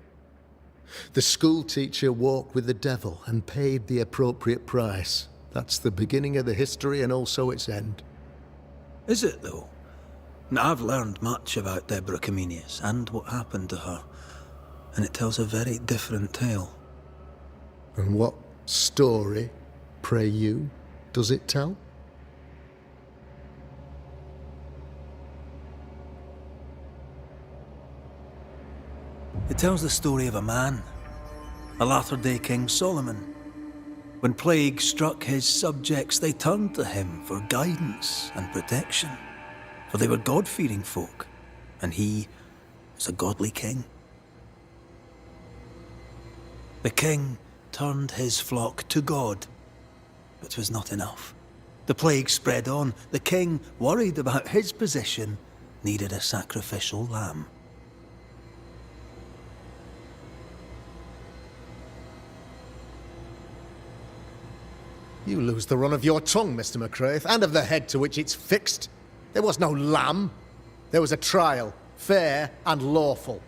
The school teacher walked with the devil and paid the appropriate price. That's the beginning of the history and also its end. Is it, though? Now, I've learned much about Deborah Comenius and what happened to her, and it tells a very different tale. And what story, pray you, does it tell? It tells the story of a man, a latter-day King Solomon. When plague struck his subjects, they turned to him for guidance and protection, for they were God-fearing folk, and he was a godly king. The king turned his flock to God, but 'twas not enough. The plague spread on. The king, worried about his position, needed a sacrificial lamb. You lose the run of your tongue, Mr. McCraith, and of the head to which it's fixed. There was no lamb. There was a trial, fair and lawful.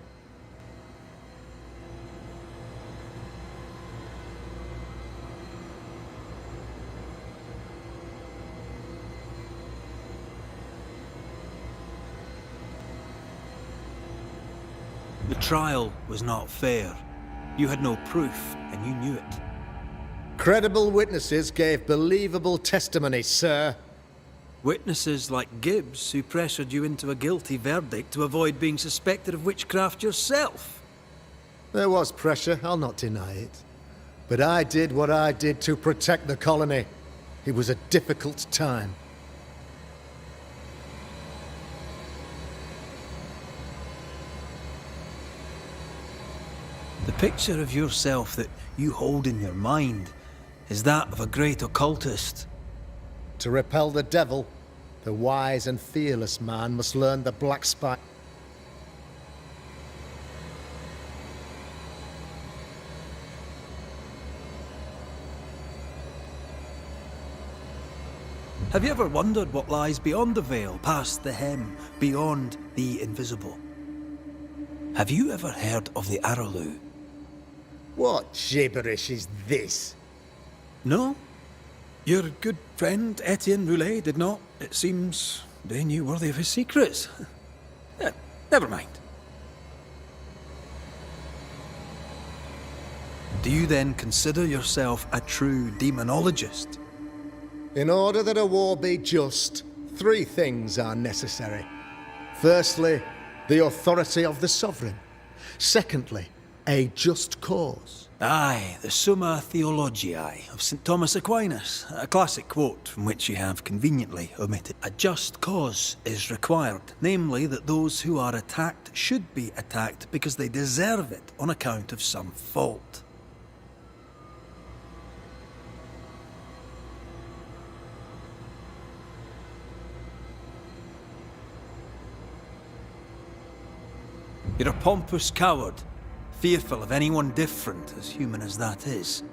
The trial was not fair. You had no proof, and you knew it. Credible witnesses gave believable testimony, sir. Witnesses like Gibbs, who pressured you into a guilty verdict to avoid being suspected of witchcraft yourself. There was pressure, I'll not deny it. But I did what I did to protect the colony. It was a difficult time. The picture of yourself that you hold in your mind is that of a great occultist. To repel the devil, the wise and fearless man must learn the black spike. Have you ever wondered what lies beyond the veil, past the hem, beyond the invisible? Have you ever heard of the Arrowloo? What gibberish is this? No? Your good friend Etienne Roulet did not. It seems they knew worthy of his secrets. Never mind. Do you then consider yourself a true demonologist? In order that a war be just, three things are necessary. Firstly, the authority of the sovereign. Secondly, a just cause. Aye, the Summa Theologiae of St. Thomas Aquinas, a classic quote from which you have conveniently omitted. A just cause is required, namely that those who are attacked should be attacked because they deserve it on account of some fault. You're a pompous coward, fearful of anyone different, as human as that is.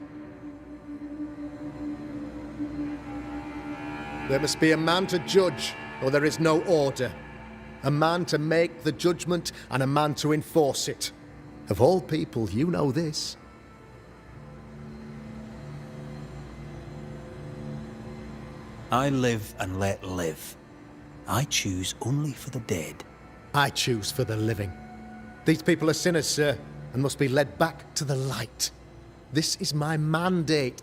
There must be a man to judge, or there is no order. A man to make the judgment, and a man to enforce it. Of all people, you know this. I live and let live. I choose only for the dead. I choose for the living. These people are sinners, sir, and must be led back to the light. This is my mandate.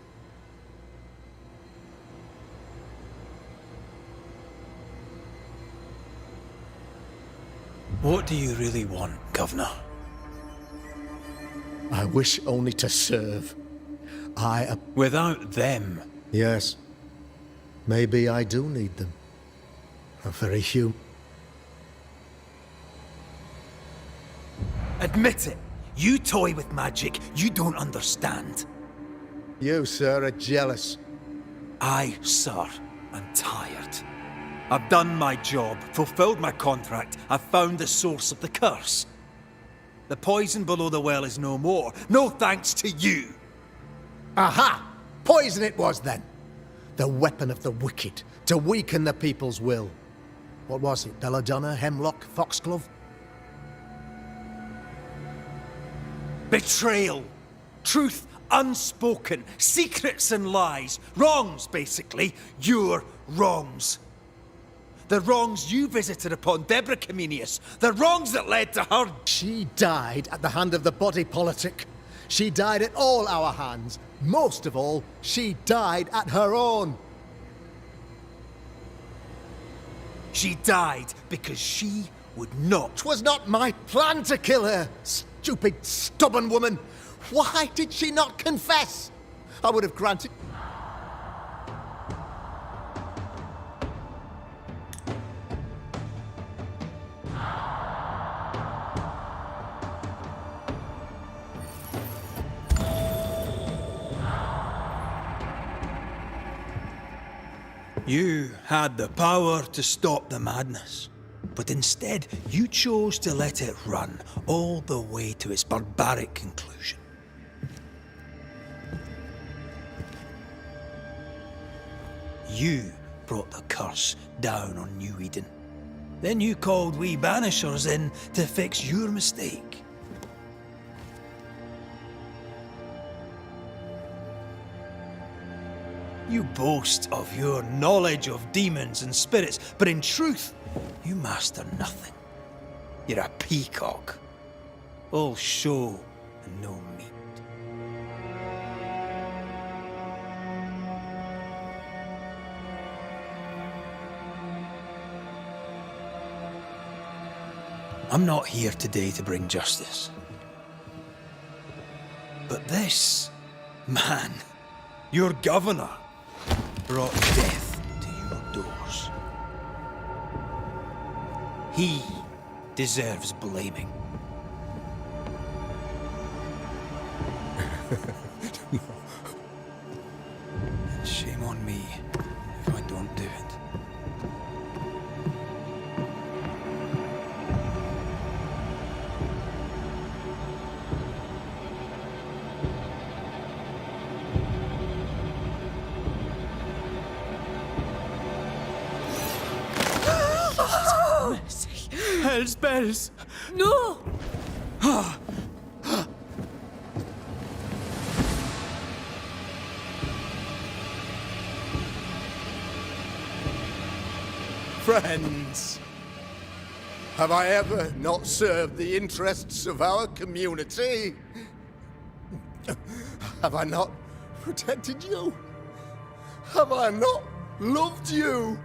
What do you really want, Governor? I wish only to serve. Without them? Yes. Maybe I do need them. I'm very human. Admit it! You toy with magic you don't understand. You, sir, are jealous. I, sir, am tired. I've done my job, fulfilled my contract, I've found the source of the curse. The poison below the well is no more, no thanks to you. Aha! Poison it was then. The weapon of the wicked, to weaken the people's will. What was it? Belladonna, Hemlock, Foxglove? Betrayal. Truth unspoken. Secrets and lies. Wrongs, basically. Your wrongs. The wrongs you visited upon Deborah Comenius. The wrongs that led to her... She died at the hand of the body politic. She died at all our hands. Most of all, she died at her own. She died because she would not. 'Twas not my plan to kill her, stupid, stubborn woman. Why did she not confess? I would have granted... You had the power to stop the madness, but instead you chose to let it run all the way to its barbaric conclusion. You brought the curse down on New Eden. Then you called we Banishers in to fix your mistake. You boast of your knowledge of demons and spirits, but in truth, you master nothing. You're a peacock. All show and no meat. I'm not here today to bring justice. But this man, your governor, brought death to your doors. He deserves blaming. Shame on me if I don't do it. Hell's bells! No! Friends, have I ever not served the interests of our community? Have I not protected you? Have I not loved you?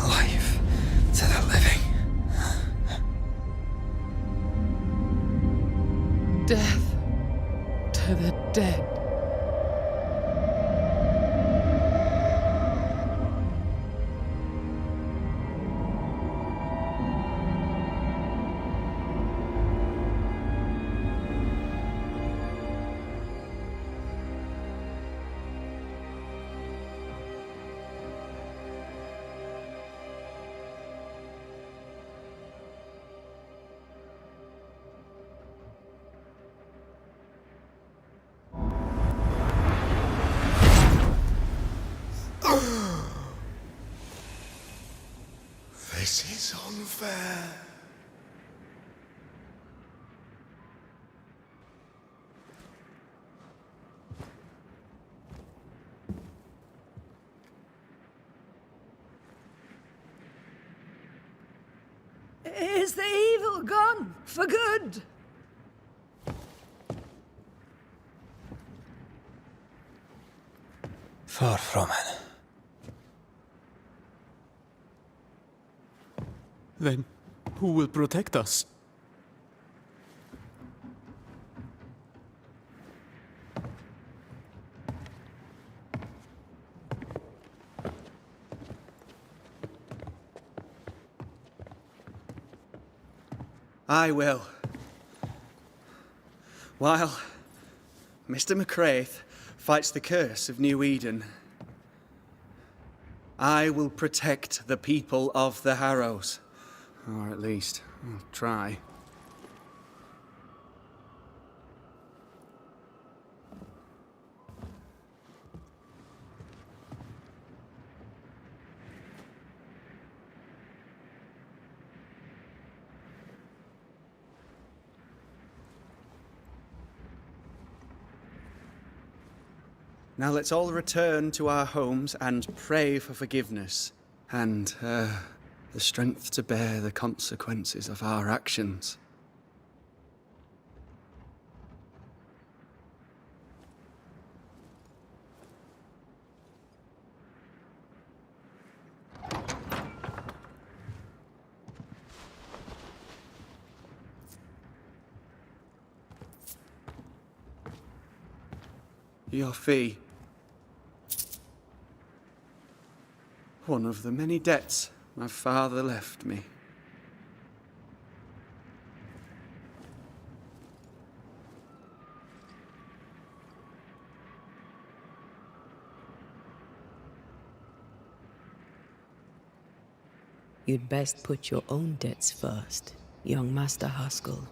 Life to the living. Death to the dead. This is unfair. Is the evil gone for good? Far from it. Then who will protect us? I will. While Mr. McCraith fights the curse of New Eden, I will protect the people of the Harrows. Or at least, I'll try. Now let's all return to our homes and pray for forgiveness and the strength to bear the consequences of our actions. Your fee. One of the many debts my father left me. You'd best put your own debts first, young Master Haskell.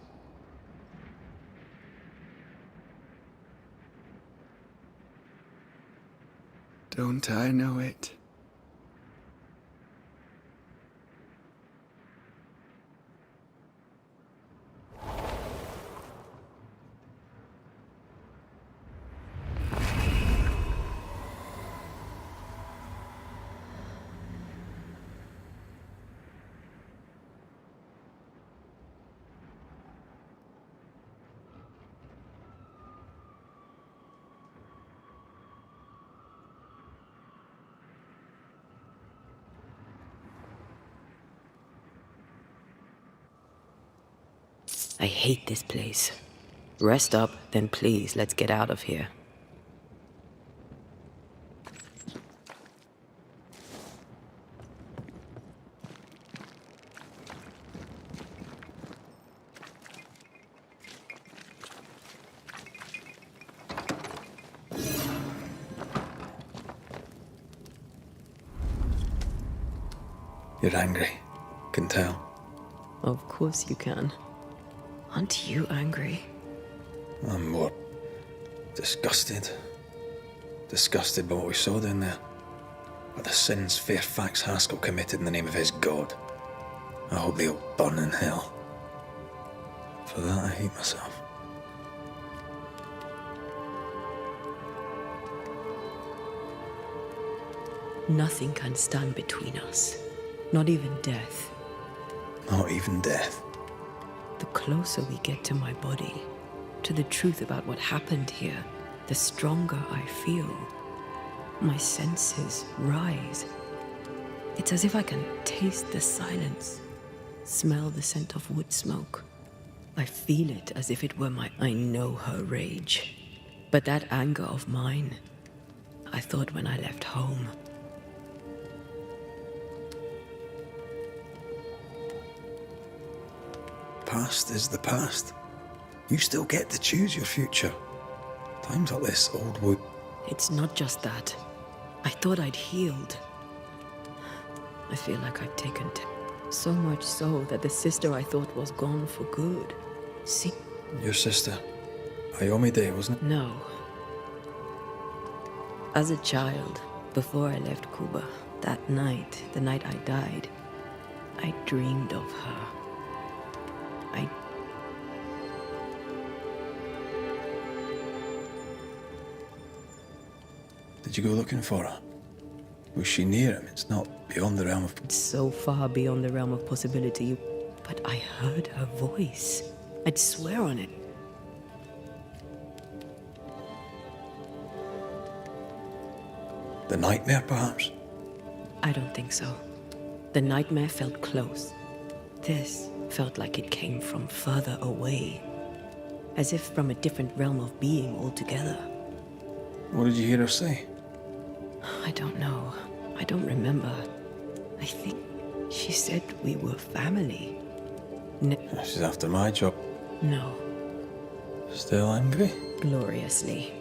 Don't I know it? I hate this place. Rest up, then please, let's get out of here. You're angry. Can tell. Of course you can. Aren't you angry? I'm more disgusted. Disgusted by what we saw down there. By the sins Fairfax Haskell committed in the name of his God. I hope they'll burn in hell. For that I hate myself. Nothing can stand between us. Not even death. Not even death. The closer we get to my body, to the truth about what happened here, the stronger I feel. My senses rise. It's as if I can taste the silence, smell the scent of wood smoke. I feel it as if it were I know her rage. But that anger of mine, I thought when I left home. Past is the past. You still get to choose your future. Times like this, old wood. It's not just that. I thought I'd healed. I feel like I've taken so much so that the sister I thought was gone for good. See? Your sister. Ayomide, wasn't it? No. As a child, before I left Cuba, that night, the night I died, I dreamed of her. Did you go looking for her? Was she near him? It's not beyond the realm of... It's so far beyond the realm of possibility. But I heard her voice. I'd swear on it. The nightmare, perhaps? I don't think so. The nightmare felt close. This felt like it came from further away. As if from a different realm of being altogether. What did you hear her say? I don't know. I don't remember. I think she said we were family. She's after my job. No. Still angry? Gloriously.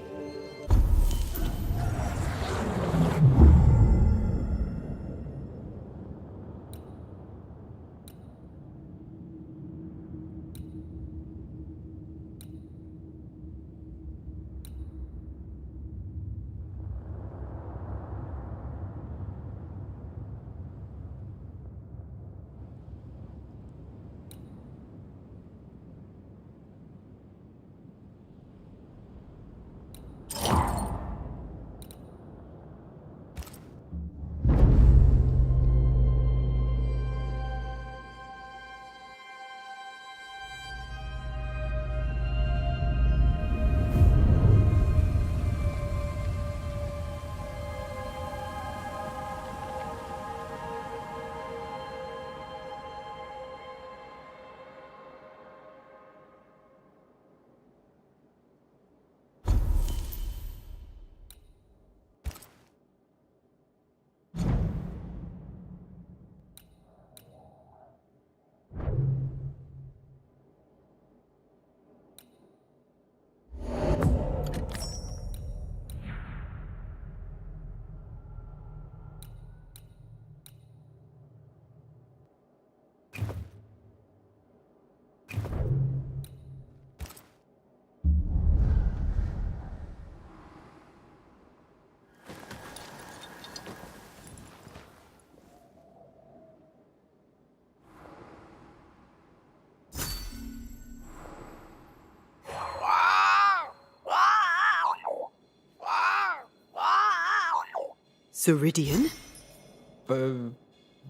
Ceridian?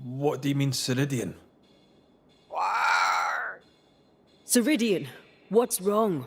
What do you mean, Ceridian? Ceridian, what's wrong?